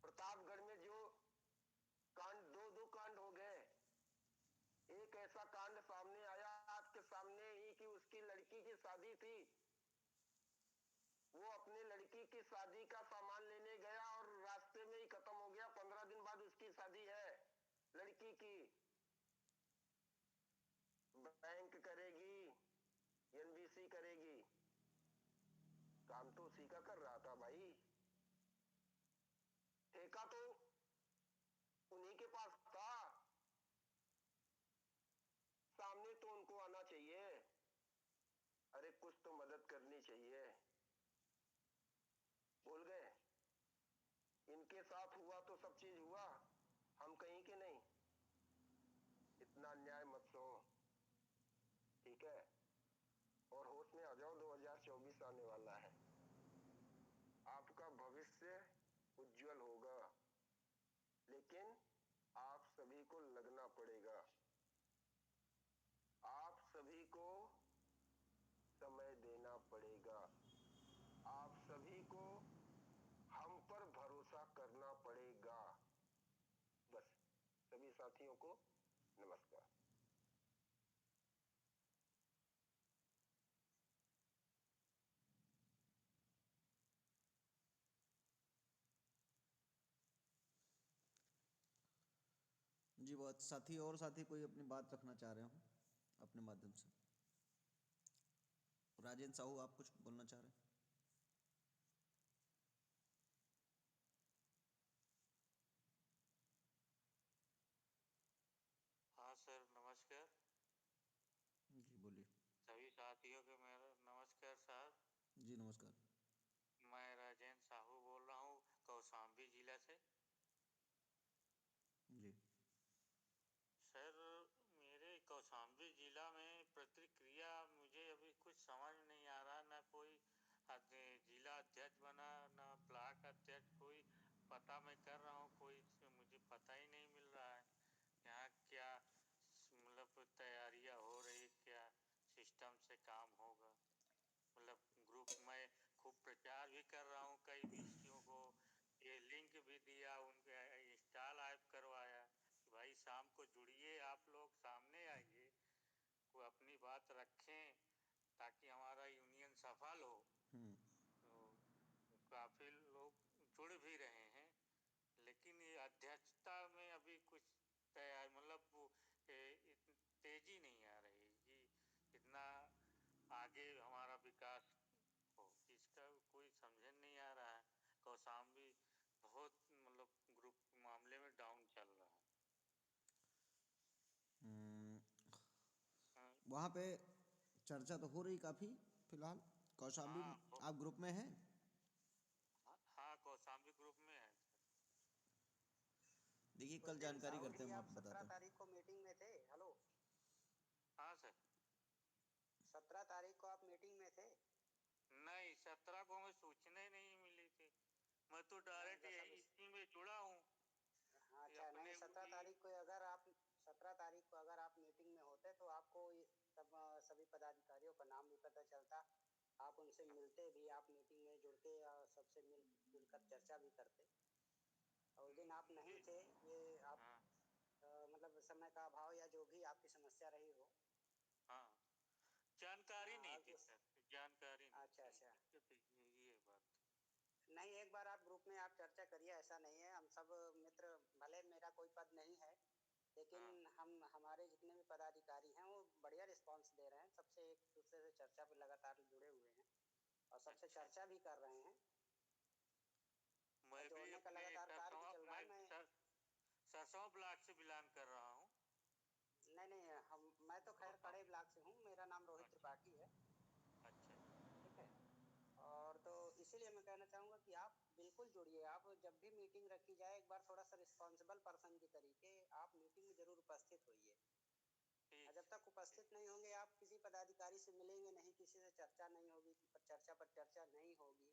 प्रतापगढ़ में जो कांड, दो कांड हो गए। एक ऐसा कांड सामने आया आपके सामने ही कि उसकी लड़की की शादी थी, वो अपने लड़की की शादी का सामान लेने गया और रास्ते में ही खत्म हो गया। 15 दिन बाद उसकी शादी है लड़की की। बैंक करेगी, एनबीसी करेगी, काम तो उसी का कर रहा था भाई। ठेका तो उन्हीं के पास था, सामने तो उनको आना चाहिए। अरे कुछ तो मदद करनी चाहिए। भूल गए, इनके साथ हुआ तो सब चीज हुआ, हम कहीं के नहीं। इतना अन्याय मत सो, ठीक है? और होश में आ जाओ, 2024 आने वाला है, आपका भविष्य उज्जवल होगा, लेकिन आप सभी को लगना पड़ेगा। आप सभी को समय देना पड़ेगा। आप सभी को साथियों को नमस्कार। जी, बहुत साथी और साथी कोई अपनी बात रखना चाह रहे हो अपने माध्यम से? राजेंद्र साहू, आप कुछ बोलना चाह रहे हैं? हाँ सर, नमस्कार। जी बोलिए। सभी साथियों को मेरा नमस्कार साहब। जी नमस्कार। मैं राजेंद्र साहू बोल रहा हूँ कौशाम्बी जिला से। जी सर, मेरे कौशाम्बी जिला में प्रतिक्रिया मुझे अभी कुछ समझ नहीं आ रहा, ना कोई जिला अध्यक्ष बना, ना ब्लॉक अध्यक्ष, कोई पता मैं कर रहा हूँ, कोई मुझे पता ही नहीं मिल रहा है यहाँ क्या मतलब तैयारियां हो रही, क्या सिस्टम से काम होगा। मतलब ग्रुप में खूब प्रचार भी कर रहा हूँ, कई विषयों को ये लिंक भी दिया, उनके इंस्टॉल ऐप करवाया कि भाई शाम को जुड़िए, आप लोग सामने आइए, कोई अपनी बात रखें ताकि हमारा यूनियन सफल हो। तो काफी लोग जुड़ भी रहे हैं, लेकिन ये अध्यक्षता में अभी कुछ तैयार मतलब तेजी नहीं आ रही कि इतना आगे हमारा विकास हो, इसका कोई समझ नहीं आ रहा है। कौशाम्बी बहुत मतलब ग्रुप मामले में डाउन चल रहा है। हाँ, वहाँ पे चर्चा तो हो रही काफ़ी फिलहाल कौशाम्बी में। हाँ, आप ग्रुप में हैं? हाँ, कौशाम्बी ग्रुप में है सर। देखिए उस कल दिन जानकारी साहू करते जी हैं, हम आप आपको 17 बताते हैं। तारीख को मीटिंग में थे। हेलो, हाँ सर। 17 तारीख को आप मीटिंग में थे? नहीं, 17 को हमें सूचना ही नहीं मिली थी। मैं तो नहीं डायरेक्ट बस अब यही इसी में जुड़ा हूँ। हाँ ये अच्छा, नहीं अपने 17 भी तारीख को अगर आप 17 तारीख को अगर आप मीटिंग में होते तो आपको तब सभी पदाधिकारियों का नाम भी पता चलता, आप उनसे मिलते भी, आप मीटिंग में जुड़ के सबसे मिलकर चर्चा भी करते। और उस दिन आप नहीं थे, ये आप हाँ, मतलब समय का अभाव या जो भी आपकी समस्या रही हो। हाँ, जानकारी हाँ नहीं अब थी सर, जानकारी नहीं अच्छा थी, अच्छा, दिक्कत ये बात। नहीं एक बार आप ग्रुप में आप चर्चा करिए, ऐसा नहीं है। हम सब मित्र, भले मेरा कोई पद नहीं है, लेकिन हाँ, हम हमारे जितने भी पदाधिकारी हैं वो बढ़िया रिस्पांस दे रहे हैं, सबसे एक दूसरे से चर्चा पे लगातार जुड़े हुए हैं और सबसे अच्छा। चर्चा भी कर रहे हैं और मैं भी जोड़ने का अपने लगातार कार्य भी चल रहा मैं है। मैं सरसों ब्लॉक से बिलोंग कर रहा हूँ। नहीं नहीं, मैं तो खैर कौशाम कड़े ब्लॉक से हूँ, मेरा नाम रोहित अच्छा, त्रिपाठी है। अच्छा, ठीक है, और तो इसीलिए मैं कहना चाहूंगा कि आप बिल्कुल जुड़िए। आप जब भी मीटिंग रखी जाए एक बार थोड़ा सा रिस्पॉन्सिबल पर्सन की तरीके आप मीटिंग में जरूर उपस्थित होइए। और ठीक जब तक ठीक। उपस्थित नहीं होंगे, आप किसी पदाधिकारी से मिलेंगे नहीं, किसी से चर्चा नहीं होगी, चर्चा पर चर्चा नहीं होगी,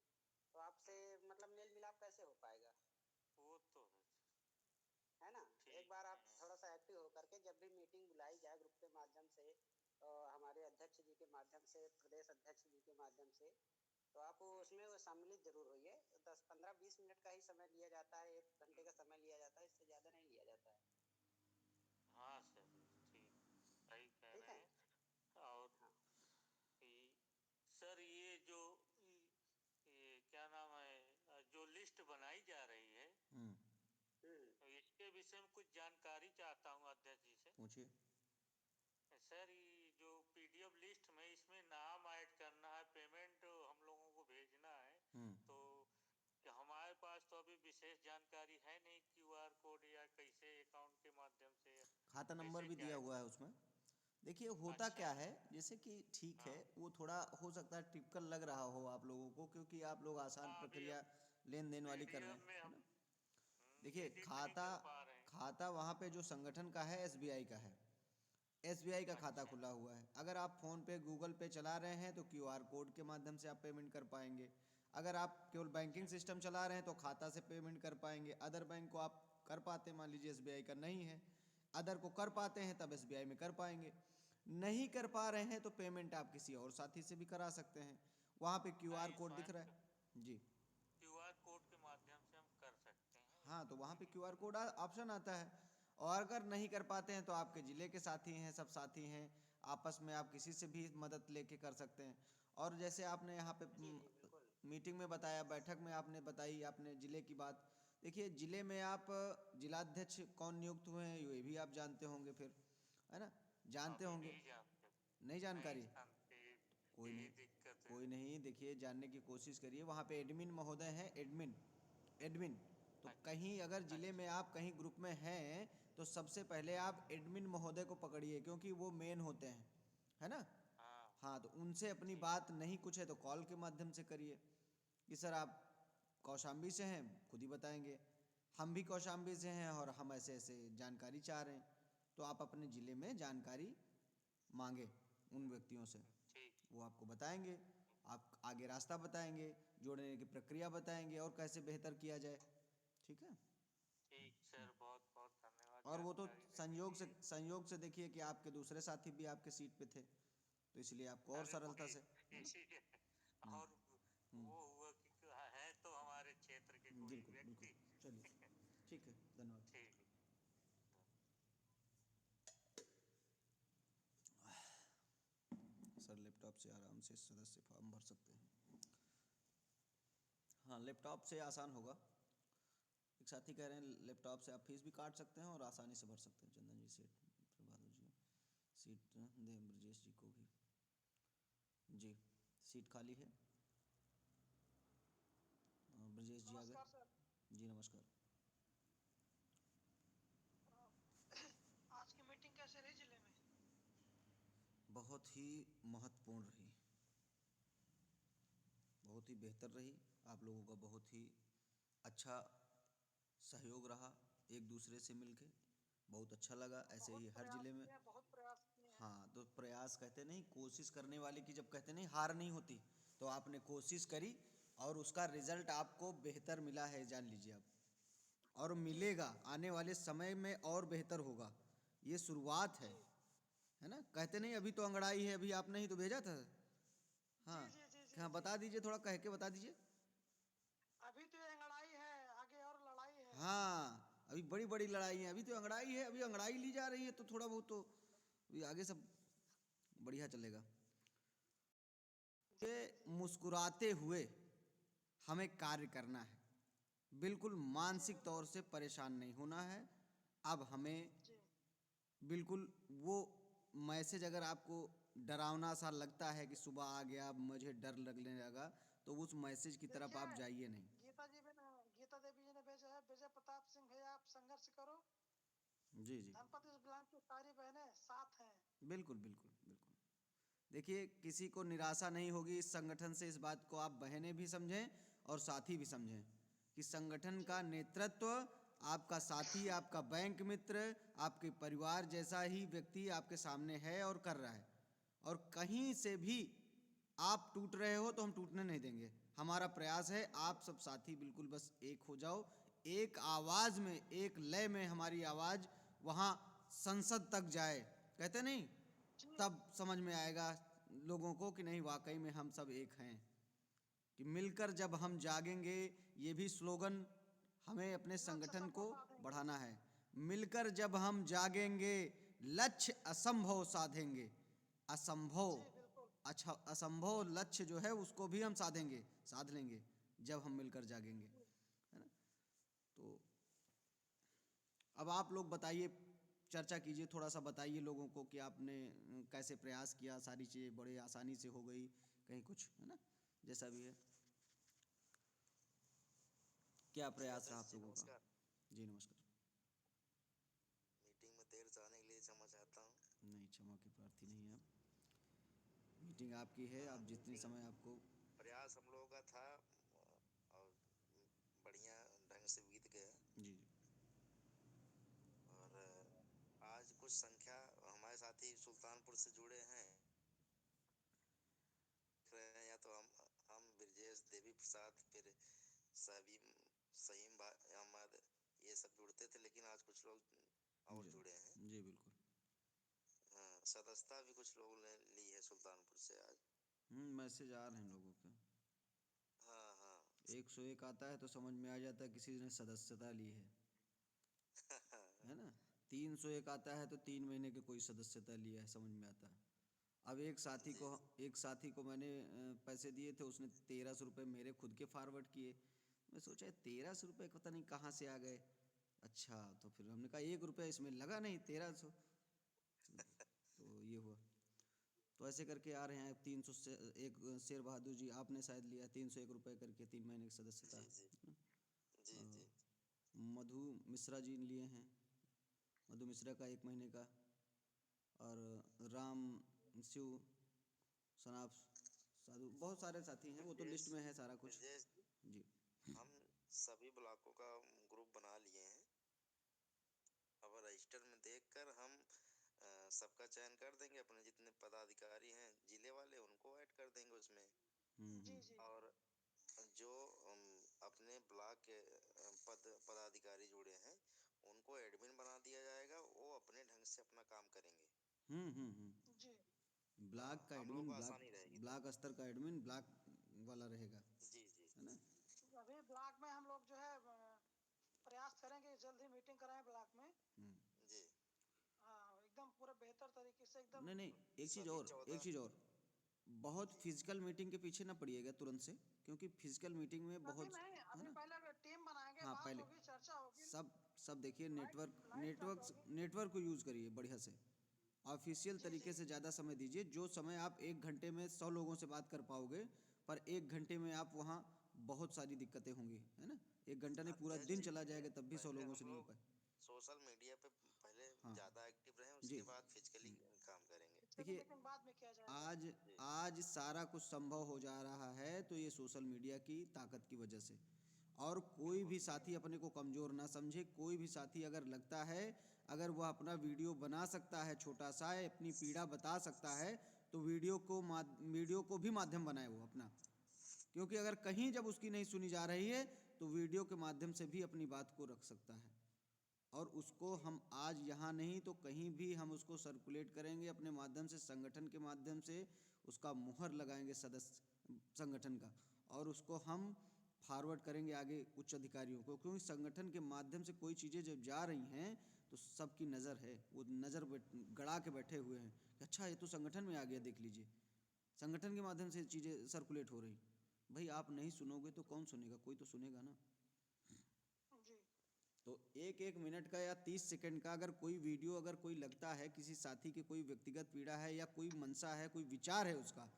तो आपसे मतलब मेल मिलाप कैसे हो पाएगा? वो तो है। है ना? एक ठीक बार आप है। थोड़ा सा एक्टिव होकर के जब भी मीटिंग बुलाई जाए ग्रुप के माध्यम से, हमारे अध्यक्ष जी के माध्यम से, प्रदेश अध्यक्ष जी के माध्यम से, तो आप उसमें वो सम्मिलित जरूर होइए। 10-15-20 मिनट का ही समय लिया जाता है, 1 घंटे का समय लिया जाता है, इससे ज्यादा नहीं लिया जाता है। हाँ सर, ठीक, सही कह ठीक रहे है, हैं। और हाँ। ये- सर, ये क्या नाम है, जो लिस्ट बनाई जा रही है, तो इसके विषय में कुछ जानकारी चाहता हूँ अध्यक्ष जी से। पूछिए। सर, ये जो पीडीएफ लिस्ट में इसमें नाम ऐड करना है, पेमेंट हम लोगों को भेजना है, तो कि हमारे पास तो अभी विशेष जानकारी है नहीं, क्यूआर कोड या कैसे अकाउंट के माध्यम से खाता नंबर कैसे भी क्या दिया है। हुआ है उसमें। देखिए होता अच्छा। क्या है, जैसे कि ठीक है, हाँ, वो थोड़ा हो सकता है टिपिकल लग रहा हो आप लोगों को, क्योंकि आप लोग आसान हाँ, अभी प्रक्रिया लेन देन वाली कर रहे पीडीएफ में हैं, है हम ना? देखिए एडिट नहीं खाता कर पा रहे हैं। खाता वहाँ पे जो संगठन का है एसबीआई का है, एसबीआई का खाता अच्छा। खुला हुआ है। अगर आप फ़ोन पे गूगल पे चला रहे हैं तो क्यूआर कोड के माध्यम से आप पेमेंट कर पाएंगे। अगर आप केवल बैंकिंग अच्छा। सिस्टम चला रहे हैं तो खाता से पेमेंट कर पाएंगे। अदर बैंक को आप कर पाते हैं, मान लीजिए एसबीआई का नहीं है, अदर को कर पाते हैं तब एसबीआई में कर पाएंगे। नहीं कर पा रहे हैं तो पेमेंट आप किसी और साथी से भी करा सकते हैं। वहाँ पे क्यूआर नहीं, कोड दिख स्वयं रहा है जी। क्यूआर कोड के माध्यम से हम कर सकते हैं, हाँ, तो इसमें वहाँ कोई पे क्यूआर दिक्कत कोड नहीं। ऑप्शन आता है। और अगर नहीं कर पाते हैं तो आपके ज़िले के साथी हैं, सब साथी हैं, आपस में आप किसी से भी मदद लेके कर सकते हैं। और जैसे आपने यहाँ पे मीटिंग में बताया, बैठक में आपने बताई आपने ज़िले की बात। देखिए ज़िले में आप जिलाध्यक्ष कौन नियुक्त हुए हैं ये भी आप जानते होंगे फिर, है ना? जानते होंगे, नहीं जानकारी? कोई नहीं, कोई नहीं, देखिए जानने की कोशिश करिए। वहाँ पे एडमिन महोदय हैं, एडमिन एडमिन तो कहीं अगर ज़िले में आप कहीं ग्रुप में हैं तो सबसे पहले आप एडमिन महोदय को पकड़िए, क्योंकि वो मेन होते हैं, है ना? हाँ, तो उनसे अपनी बात नहीं कुछ है तो कॉल के माध्यम से करिए कि सर आप कौशाम्बी से हैं, खुद ही बताएंगे, हम भी कौशाम्बी से हैं और हम ऐसे ऐसे जानकारी चाह रहे हैं। तो आप अपने ज़िले में जानकारी मांगे उन व्यक्तियों से, वो आपको बताएंगे, आप आगे रास्ता बताएंगे, जोड़ने की प्रक्रिया बताएंगे और कैसे बेहतर किया जाए। ठीक है? ठीक सर, बहुत बहुत धन्यवाद। और वो तो जानकारी देने के लिए। संयोग से देखिए कि आपके दूसरे साथी भी आपके सीट पे थे, तो इसलिए आपको और अरे सरलता से, वही है ना? इसीलिए। और वो हुआ कि है तो हमारे क्षेत्र के कोई बिल्कुल बिल्कुल, व्यक्ति। चलिए ठीक है, धन्यवाद। ठीक है। सर लैपटॉप से आराम से सदस्य फॉर्म भर सकते हैं। हाँ, लैपटॉप से आसान होगा। एक साथी कह रहे हैं लैपटॉप से आप फीस भी काट सकते हैं और आसानी से भर सकते हैं। चंदन जी, सीट प्रभात जी, सीट दें ब्रजेश जी को भी। जी, सीट खाली है। ब्रजेश जी आ गए। जी नमस्कार। आज की मीटिंग कैसे रही जिले में? बहुत ही महत्वपूर्ण रही, बहुत ही बेहतर रही। आप लोगों का बहुत ही अच्छा सहयोग रहा, एक दूसरे से मिलके बहुत अच्छा लगा। ऐसे ही हर जिले में। बहुत प्रयास किए हैं। हाँ, तो प्रयास कहते नहीं, कोशिश करने वाले की जब कहते नहीं हार नहीं होती, तो आपने कोशिश करी और उसका रिजल्ट आपको बेहतर मिला है, जान लीजिए आप, और मिलेगा आने वाले समय में और बेहतर होगा। ये शुरुआत है ना? कहते नहीं अभी तो अंगड़ाई है, अभी आपने ही तो भेजा था। हाँ, हाँ, बता दीजिए, थोड़ा कह के बता दीजिए। अभी तो ये लड़ाई है, आगे और लड़ाई है। हाँ, अभी बड़ी बड़ी लड़ाई है, अभी तो अंगड़ाई है, अभी अंगड़ाई ली जा रही है, तो थोड़ा बहुत तो अभी आगे सब बढ़िया चलेगा। ये मुस्कुराते हुए हमें कार्य करना है, बिल्कुल मानसिक तौर से परेशान नहीं होना है। अब हमें बिल्कुल वो मैसेज अगर आपको डरावना सा लगता है कि सुबह आ गया अब मुझे डर लगने लगा, तो उस मैसेज की तरफ आप जाइए नहीं। गीता देवी जी ने भेजा है, विजय प्रताप सिंह भैया आप संघर्ष करो। जी जी, धनपति इस ब्लाक की सारी बहनें साथ हैं। बिल्कुल बिल्कुल बिल्कुल। देखिए किसी को निराशा नहीं होगी इस संगठन से, इस बात को आप बहनें भी समझें और साथी भी समझें कि संगठन का नेतृत्व आपका साथी, आपका बैंक मित्र, आपके परिवार जैसा ही व्यक्ति आपके सामने है और कर रहा है। और कहीं से भी आप टूट रहे हो तो हम टूटने नहीं देंगे। हमारा प्रयास है आप सब साथी बिल्कुल बस एक हो जाओ, एक आवाज़ में, एक लय में हमारी आवाज़ वहाँ संसद तक जाए। कहते नहीं, तब समझ में आएगा लोगों को कि नहीं वाकई में हम सब एक हैं। कि मिलकर जब हम जागेंगे, ये भी स्लोगन हमें अपने संगठन को बढ़ाना है। मिलकर जब हम जागेंगे, लक्ष्य असंभव साधेंगे। अच्छा, असंभव लक्ष्य जो है उसको भी हम साध लेंगे जब हम मिलकर जागेंगे, है ना? तो अब आप लोग बताइए, चर्चा कीजिए, थोड़ा सा बताइए लोगों को कि आपने कैसे प्रयास किया, सारी चीज़ें बड़े आसानी से हो गई, कहीं कुछ, है ना? जैसा भी है, क्या प्रयास रहा आप लोगों का? जी नमस्कार। मीटिंग में देर से आने के लिए क्षमा चाहता हूँ। नहीं, क्षमा के प्रार्थी नहीं है आप, मीटिंग आपकी है, आप जितनी समय आपको। प्रयास हम लोगों का था और बढ़िया ढंग से बीत गया। जी जी, और आज कुछ संख्या हमारे साथी सुल्तानपुर से जुड़े हैं, या तो हम ब्रजेश देवी प्रसाद, फिर सहीम अहमद, ये सब जुड़ते थे, लेकिन आज कुछ लोग और जुड़े हैं। जी बिल्कुल। हाँ, सदस्यता भी कुछ लोगों ने ली है सुल्तानपुर से आज। मैसेज आ रहे हैं लोगों के। हाँ हाँ 101 आता है तो समझ में आ जाता है किसी ने सदस्यता ली है ना? 301 आता है तो 3 महीने के कोई सदस्यता लिया है, समझ में आता है। अब एक साथी को मैंने पैसे दिए थे, उसने 1300 रुपये मेरे खुद के फॉरवर्ड किए। मैं सोचा 1300 रुपये पता नहीं कहाँ से आ गए। अच्छा, तो फिर हमने कहा 1 रुपया इसमें लगा नहीं, 1300। तो ये हुआ। तो ऐसे करके आ रहे हैं। 300 से एक शेर बहादुर जी आपने शायद लिया 301 रुपये करके 3 महीने की सदस्यता। जी। मधु मिश्रा जी लिए हैं, मधु मिश्रा का 1 महीने का। और राम शिव सनाफ साधु, बहुत सारे साथी हैं, वो तो लिस्ट में है सारा कुछ। ब्रजेश जी हम सभी ब्लॉकों का ग्रुप बना लिए हैं। अब रजिस्टर में देखकर हम सबका चयन कर देंगे। अपने जितने पदाधिकारी हैं जिले वाले उनको ऐड कर देंगे उसमें। जी और जो अपने ब्लॉक के पदाधिकारी जुड़े हैं उनको एडमिन बना दिया जाएगा। वो अपने ढंग से अपना काम करेंगे। जी ब्लॉक का हम लोगों एडमिन, को आसानी रहेगी। ब्लॉक स्तर का एडमिन ब्लॉक वाला रहेगा, जी है ना। अभी ब्लॉक में हम लोग जो है प्रयास करेंगे जल्द ही मीटिंग कराएं ब्लॉक में। जी हाँ, एकदम पूरा बेहतर तरीके से एकदम। नहीं, एक चीज़ और, बहुत फिजिकल मीटिंग के पीछे ना पड़िएगा तुरंत से, क्योंकि फिजिकल मीटिंग में अभी बहुत, नहीं, है अभी ना। पहले टीम बनाएंगे, हाँ, बात पहले होगी, चर्चा होगी। सब देखिए, लाइव चर्चा होगी। नेटवर्क को यूज़ करिए बढ़िया से। ऑफिशियल तरीके से ज़्यादा समय दीजिए। जो समय आप 1 घंटे में 100 लोगों से बात कर पाओगे, पर 1 घंटे में आप वहाँ बहुत सारी दिक्कतें होंगी, है ना। 1 घंटा नहीं, पूरा अध्यक्ष दिन जी, चला जाएगा तब भी 100 पहले लोगों हम से नहीं हो लोग पाए। सोशल मीडिया पे पहले हाँ ज्यादा एक्टिव रहे, जी। उसके बाद फिजिकली काम करेंगे। देखिए, मीटिंग बाद में किया जाएगा। आज सारा कुछ संभव हो जा रहा है तो ये सोशल मीडिया की ताकत की वजह से। और कोई भी साथी अपने को कमज़ोर ना समझे। कोई भी साथी अगर लगता है, अगर वह अपना वीडियो बना सकता है, छोटा सा है, अपनी पीड़ा बता सकता है, तो वीडियो को भी माध्यम बनाए वो अपना। क्योंकि अगर कहीं जब उसकी नहीं सुनी जा रही है तो वीडियो के माध्यम से भी अपनी बात को रख सकता है। और उसको हम आज यहाँ नहीं तो कहीं भी हम उसको सर्कुलेट करेंगे अपने माध्यम से, संगठन के माध्यम से उसका मुहर लगाएंगे सदस्य संगठन का, और उसको हम फॉरवर्ड करेंगे आगे उच्च अधिकारियों को। क्योंकि संगठन के माध्यम से कोई चीज़ें जब जा रही हैं तो सबकी नज़र है, वो नज़र गड़ा के बैठे हुए हैं कि अच्छा ये तो संगठन में आ गया, देख लीजिए संगठन के माध्यम से चीज़ें सर्कुलेट हो रही। भाई आप नहीं सुनोगे तो कौन सुनेगा, कोई तो सुनेगा ना। जी तो 1 मिनट का या 30 सेकंड का अगर कोई वीडियो, अगर कोई लगता है किसी साथी के कोई व्यक्तिगत पीड़ा है या कोई मनसा है, कोई विचार है उसका,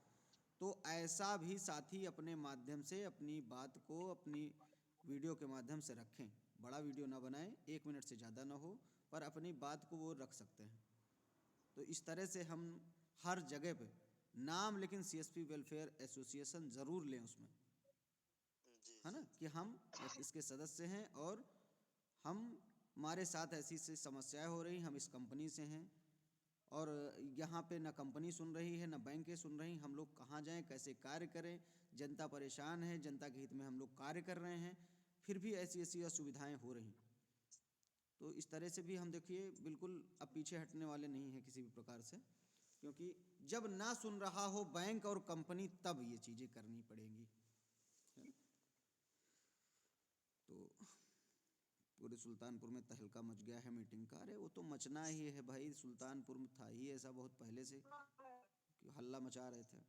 तो ऐसा भी साथी अपने माध्यम से अपनी बात को अपनी वीडियो के माध्यम से रखें। बड़ा वीडियो ना बनाएं, 1 मिनट से ज़्यादा ना हो, पर अपनी बात को वो रख सकते हैं। तो इस तरह से हम हर जगह पे नाम, लेकिन CSP वेलफेयर एसोसिएशन ज़रूर लें उसमें, है ना, कि हम इसके सदस्य हैं और हमारे साथ ऐसी समस्याएं हो रही, हम इस कंपनी से हैं और यहाँ पे ना कंपनी सुन रही है ना बैंकें सुन रही। हम लोग कहाँ जाएं, कैसे कार्य करें, जनता परेशान है, जनता के हित में हम लोग कार्य कर रहे हैं, फिर भी ऐसी असुविधाएं हो रही। तो इस तरह से भी हम देखिए बिल्कुल अब पीछे हटने वाले नहीं हैं किसी भी प्रकार से, क्योंकि जब ना सुन रहा हो बैंक और कंपनी तब ये चीज़ें करनी पड़ेंगी। तो पूरे सुल्तानपुर में तहलका मच गया है मीटिंग का। अरे वो तो मचना ही है भाई, सुल्तानपुर में था ही ऐसा बहुत पहले से कि हल्ला मचा रहे थे।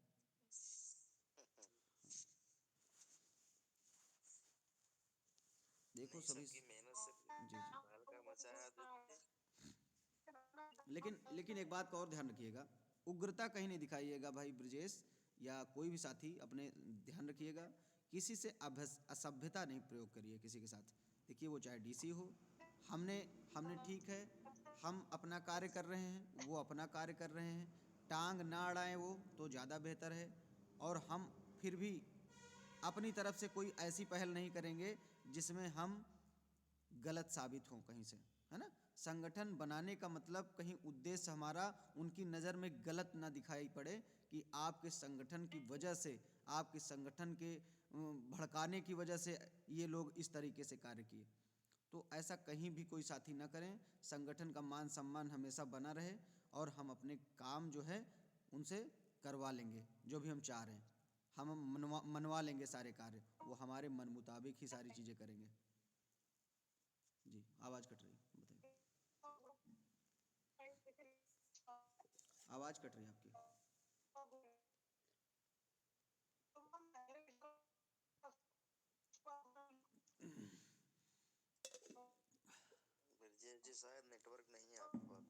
देखो सभी सबकी मेहनत से जी तहलका मचाया लेकिन एक बात का और ध्यान रखिएगा, उग्रता कहीं नहीं दिखाइएगा भाई ब्रजेश या कोई भी साथी, अपने ध्यान रखिएगा किसी से असभ्यता नहीं प्रयोग करिए किसी के साथ। देखिए वो चाहे DC हो, हमने ठीक है, हम अपना कार्य कर रहे हैं, वो अपना कार्य कर रहे हैं, टांग ना अड़ाएं वो तो ज़्यादा बेहतर है। और हम फिर भी अपनी तरफ से कोई ऐसी पहल नहीं करेंगे जिसमें हम गलत साबित हों कहीं से, है ना। संगठन बनाने का मतलब कहीं उद्देश्य हमारा उनकी नज़र में गलत ना दिखाई पड़े कि आपके संगठन की वजह से, आपके संगठन के भड़काने की वजह से ये लोग इस तरीके से कार्य किए। तो ऐसा कहीं भी कोई साथी ना करें। संगठन का मान सम्मान हमेशा बना रहे और हम अपने काम जो है उनसे करवा लेंगे, जो भी हम चाह रहे हैं हम मनवा लेंगे सारे कार्य, वो हमारे मन मुताबिक ही सारी चीज़ें करेंगे। जी आवाज़ कट रही, बताइए। आवाज कट रही है आपकी। ब्रजेश जी शायद नेटवर्क नहीं है आपके पास।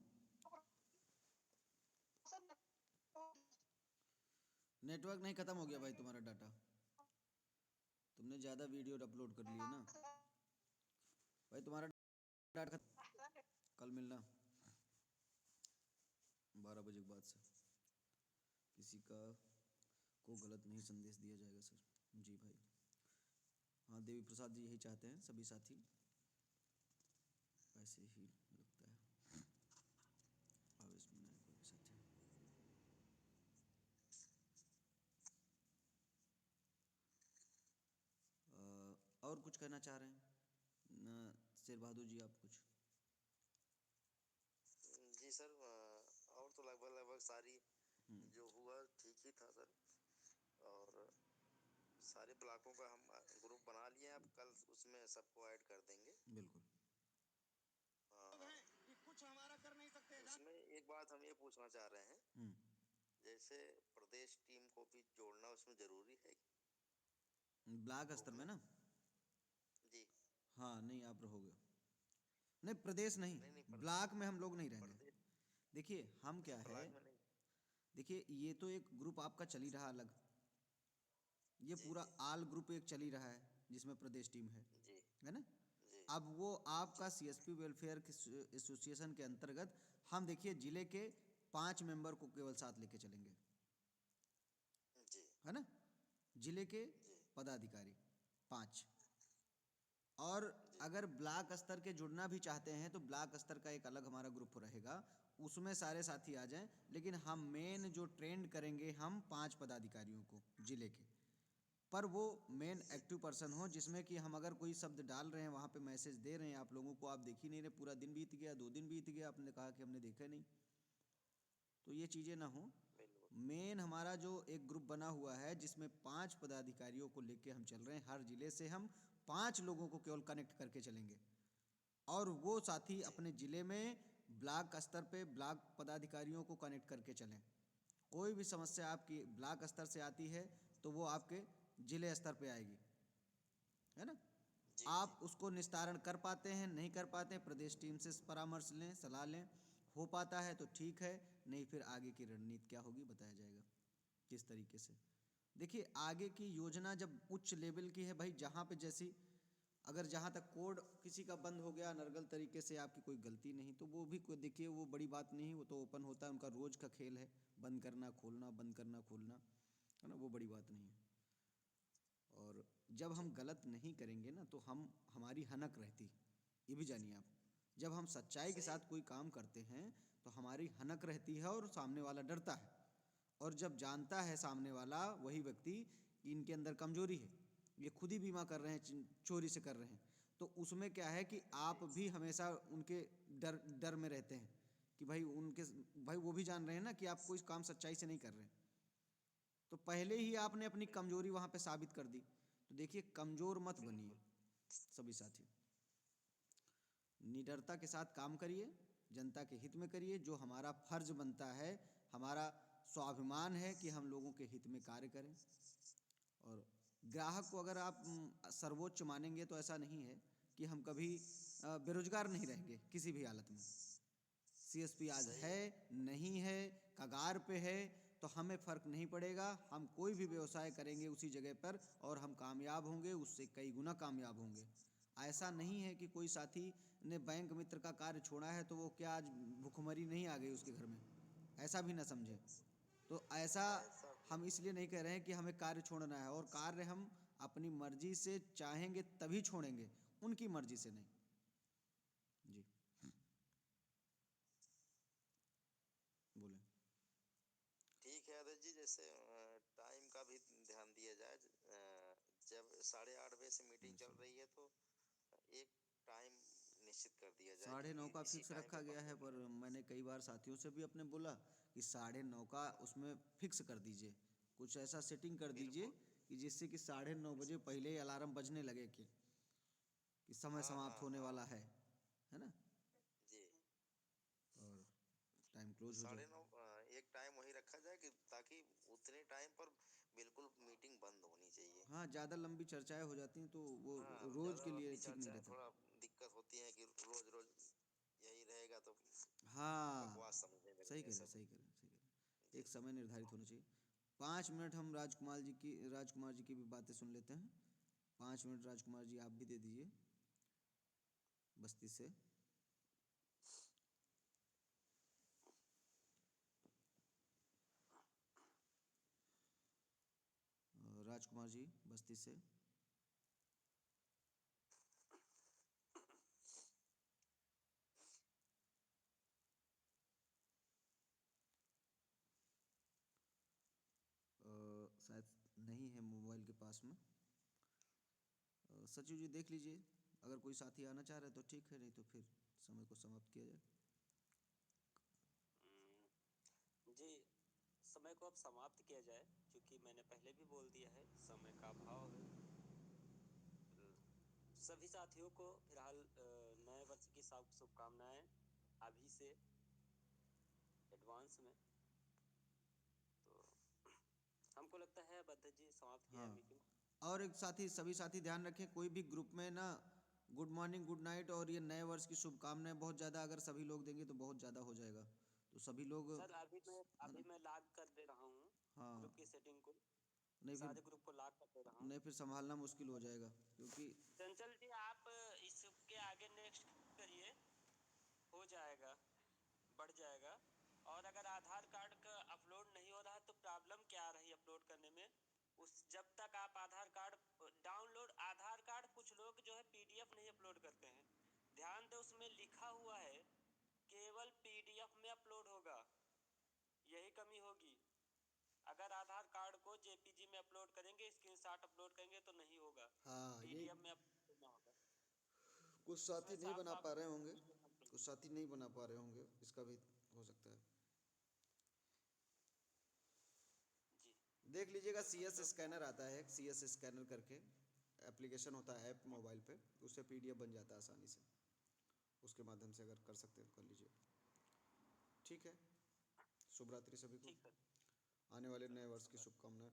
नेटवर्क नहीं, खत्म हो गया भाई तुम्हारा डाटा, तुमने ज़्यादा वीडियो अपलोड कर लिए ना भाई, तुम्हारा डाटा कल मिलना 12 बजे के बाद से, किसी का को गलत नहीं संदेश दिया जाएगा सर। जी भाई, हाँ देवी प्रसाद जी यही चाहते हैं, सभी साथी ऐसे ही लगता है। आवेश में कोई भी साथी और कुछ कहना चाह रहे हैं न शेर बहादुर जी, आप कुछ? जी सर, और तो लगभग सारी जो हुआ ठीक ही था सर, और सारे ब्लॉकों का हम ग्रुप बना लिए हैं, अब कल उसमें सबको ऐड कर देंगे। बिल्कुल। कि कुछ हमारा कर नहीं सकते। इसमें एक बात हम ये पूछना चाह रहे हैं, जैसे प्रदेश टीम को भी जोड़ना उसमें जरूरी है ब्लॉक स्तर में ना? जी हाँ नहीं, आप रहोगे नहीं, प्रदेश नहीं, नहीं, ब्लॉक में हम लोग नहीं रहेंगे। देखिए हम क्या है, ब्लॉक में नहीं। देखिए ये तो एक ग्रुप आपका चल ही रहा अलग, ये पूरा आल ग्रुप एक चल ही रहा है जिसमें प्रदेश टीम है ना? अब वो आपका सीएसपी वेलफेयर एसोसिएशन के अंतर्गत हम देखिए जिले के 5 मेंबर को केवल साथ लेके चलेंगे, है ना? जिले के पदाधिकारी 5, और अगर ब्लॉक स्तर के जुड़ना भी चाहते हैं तो ब्लॉक स्तर का एक अलग हमारा ग्रुप रहेगा, उसमें सारे साथी आ जाएं, लेकिन हम मेन जो ट्रेंड करेंगे हम 5 पदाधिकारियों को जिले के, पर वो मेन एक्टिव पर्सन हो, जिसमें कि हम अगर कोई शब्द डाल रहे हैं वहाँ पे मैसेज दे रहे हैं आप लोगों को, आप देख ही नहीं रहे, पूरा दिन बीत गया, 2 दिन बीत गया, आपने कहा कि हमने देखा नहीं, तो ये चीज़ें ना हो। मेन हमारा जो एक ग्रुप बना हुआ है जिसमें 5 पदाधिकारियों को लेके हम चल रहे हैं, हर जिले से हम 5 लोगों को केवल कनेक्ट करके चलेंगे, और वो साथी अपने ज़िले में ब्लॉक स्तर पे ब्लॉक पदाधिकारियों को कनेक्ट करके चलें। कोई भी समस्या आपकी ब्लॉक स्तर से आती है तो वो आपके जिले स्तर पे आएगी, है ना? आप उसको निस्तारण कर पाते हैं, नहीं कर पाते हैं, प्रदेश टीम से परामर्श लें, सलाह लें, हो पाता है तो ठीक है, नहीं फिर आगे की रणनीति क्या होगी बताया जाएगा किस तरीके से। देखिए आगे की योजना जब उच्च लेवल की है भाई, जहाँ पे जैसी अगर जहाँ तक कोड किसी का बंद हो गया नर्गल तरीके से, आपकी कोई गलती नहीं, तो वो भी कोई देखिए वो बड़ी बात नहीं, वो तो ओपन होता है, उनका रोज़ का खेल है, बंद करना खोलना, बंद करना खोलना, है ना, वो बड़ी बात नहीं है। और जब हम गलत नहीं करेंगे ना तो हम हमारी हनक रहती, ये भी जानिए आप, जब हम सच्चाई के साथ कोई काम करते हैं तो हमारी हनक रहती है और सामने वाला डरता है, और जब जानता है सामने वाला वही व्यक्ति कि इनके अंदर कमजोरी है, ये खुद ही बीमा कर रहे हैं, चोरी से कर रहे हैं, तो उसमें क्या है कि आप भी हमेशा उनके डर में रहते हैं कि भाई वो भी जान रहे हैं ना कि आप कोई काम सच्चाई से नहीं कर रहे हैं, तो पहले ही आपने अपनी कमजोरी वहाँ पे साबित कर दी। तो देखिए कमजोर मत बनिए सभी साथी, निडरता के साथ काम करिए, जनता के हित में करिए, जो हमारा फर्ज बनता है, हमारा स्वाभिमान है कि हम लोगों के हित में कार्य करें। और ग्राहक को अगर आप सर्वोच्च मानेंगे तो ऐसा नहीं है कि हम कभी बेरोजगार नहीं रहेंगे किसी भी हालत में। सीएसपी आज है नहीं है, कगार पे है, तो हमें फ़र्क नहीं पड़ेगा, हम कोई भी व्यवसाय करेंगे उसी जगह पर और हम कामयाब होंगे, उससे कई गुना कामयाब होंगे। ऐसा नहीं है कि कोई साथी ने बैंक मित्र का कार्य छोड़ा है तो वो क्या आज भुखमरी नहीं आ गई उसके घर में, ऐसा भी ना समझे। तो ऐसा हम इसलिए नहीं कह रहे हैं कि हमें कार्य छोड़ना है, और कार्य हम अपनी मर्जी से चाहेंगे तभी छोड़ेंगे, उनकी मर्जी से नहीं। जी बोलें। ठीक है आदर्श जी, जैसे टाइम का भी ध्यान दिया जाए, जब 8:30 बजे से मीटिंग चल रही है तो एक टाइम निश्चित कर दिया जाए 9:30 का इसी फिक्स टाइम रखा पे गया है, पर मैंने कई बार साथियों से भी अपने बोला कि 9:30 का उसमें फिक्स कर दीजिए, कुछ ऐसा सेटिंग कर दीजिए कि जिससे कि 9:30 बजे पहले ही अलार्म बजने लगे कि समय समाप्त होने वाला है ना, जी, और टाइम क्लोज हो जाए। 9:30 एक बाकी उतने टाइम पर बिल्कुल मीटिंग बंद होनी चाहिए। हाँ, ज़्यादा लंबी चर्चाएं हो जाती हैं तो वो हाँ, रोज ज्यादा के लिए लंबी ठीक नहीं चर्चा है, रहता। थोड़ा दिक्कत होती है कि रोज रोज यही रहेगा तो हाँ, बकवास समझने सही लगेंगे कह रहे हैं, सब। सही कह रहे हैं, सही कह रहे हैं। जी। एक समय निर्धारित होना चाहिए। 5 मिनट हम राजकुमार जी की भी बातें सुन लेते हैं। 5 मिनट राजकुमार जी आप भी दे दीजिए बस्ती से। राजकुमार जी बस्ती से। शायद नहीं है मोबाइल के पास में। सचिव जी देख लीजिए, अगर कोई साथी आना चाह रहा है तो ठीक है, नहीं तो फिर समय को समाप्त किया जाए। जी, समय को अब समाप्त किया जाए, क्योंकि मैंने पहले भी बोल दिया है समय का अभाव है। सभी साथियों को फिलहाल नए वर्ष की शुभकामनाएं अभी से एडवांस में। तो हमको लगता है बद्ध जी समाप्त किया है हाँ, मीटिंग। और एक साथी, सभी साथी ध्यान रखें, कोई भी ग्रुप में ना गुड मॉर्निंग, गुड नाइट और ये नए वर्ष की शुभकामनाएं बहुत ज़्यादा अगर सभी लोग देंगे तो बहुत ज़्यादा हो जाएगा। तो सभी लोग, सर है ना? अभी मैं लॉक कर दे रहा हूँ ग्रुप की हाँ, सेटिंग को, नहीं फिर सारे ग्रुप को लॉक कर दे रहा हूँ। नहीं फिर संभालना मुश्किल हो जाएगा, क्योंकि चंचल जी आप इसके आगे नेक्स्ट करिए, हो जाएगा, बढ़ जाएगा। और अगर आधार कार्ड का अपलोड नहीं हो रहा तो प्रॉब्लम क्या आ रही है अपलोड करने में, उस जब तक आप आधार कार्ड आधार कार्ड कुछ लोग जो है पीडीएफ नहीं अपलोड करते हैं। ध्यान दे उसमें लिखा हुआ है केवल पीडीएफ में अपलोड होगा, यही कमी होगी। अगर आधार कार्ड को जेपीजी में अपलोड करेंगे, स्क्रीनशॉट अपलोड करेंगे तो नहीं होगा, हाँ, ये पीडीएफ में अपलोड करना होगा। कुछ इसमें साथी नहीं साफ बना साफ पा रहे होंगे, समझ कुछ साथी नहीं बना पा रहे होंगे, इसका भी हो सकता है। जी। देख लीजिएगा, तो सभी सीएस लोग स्कैनर आता है, सीएस स्कैनर करके एप्लीकेशन होता है, ऐप मोबाइल पे, उससे पीडीएफ बन जाता है आसानी से। उसके माध्यम से अगर कर सकते हैं कर लीजिए। ठीक है, शुभ रात्रि सभी को, ठीक है आने वाले सर, नए वर्ष शुभ की रात्रि। शुभकामनाएं।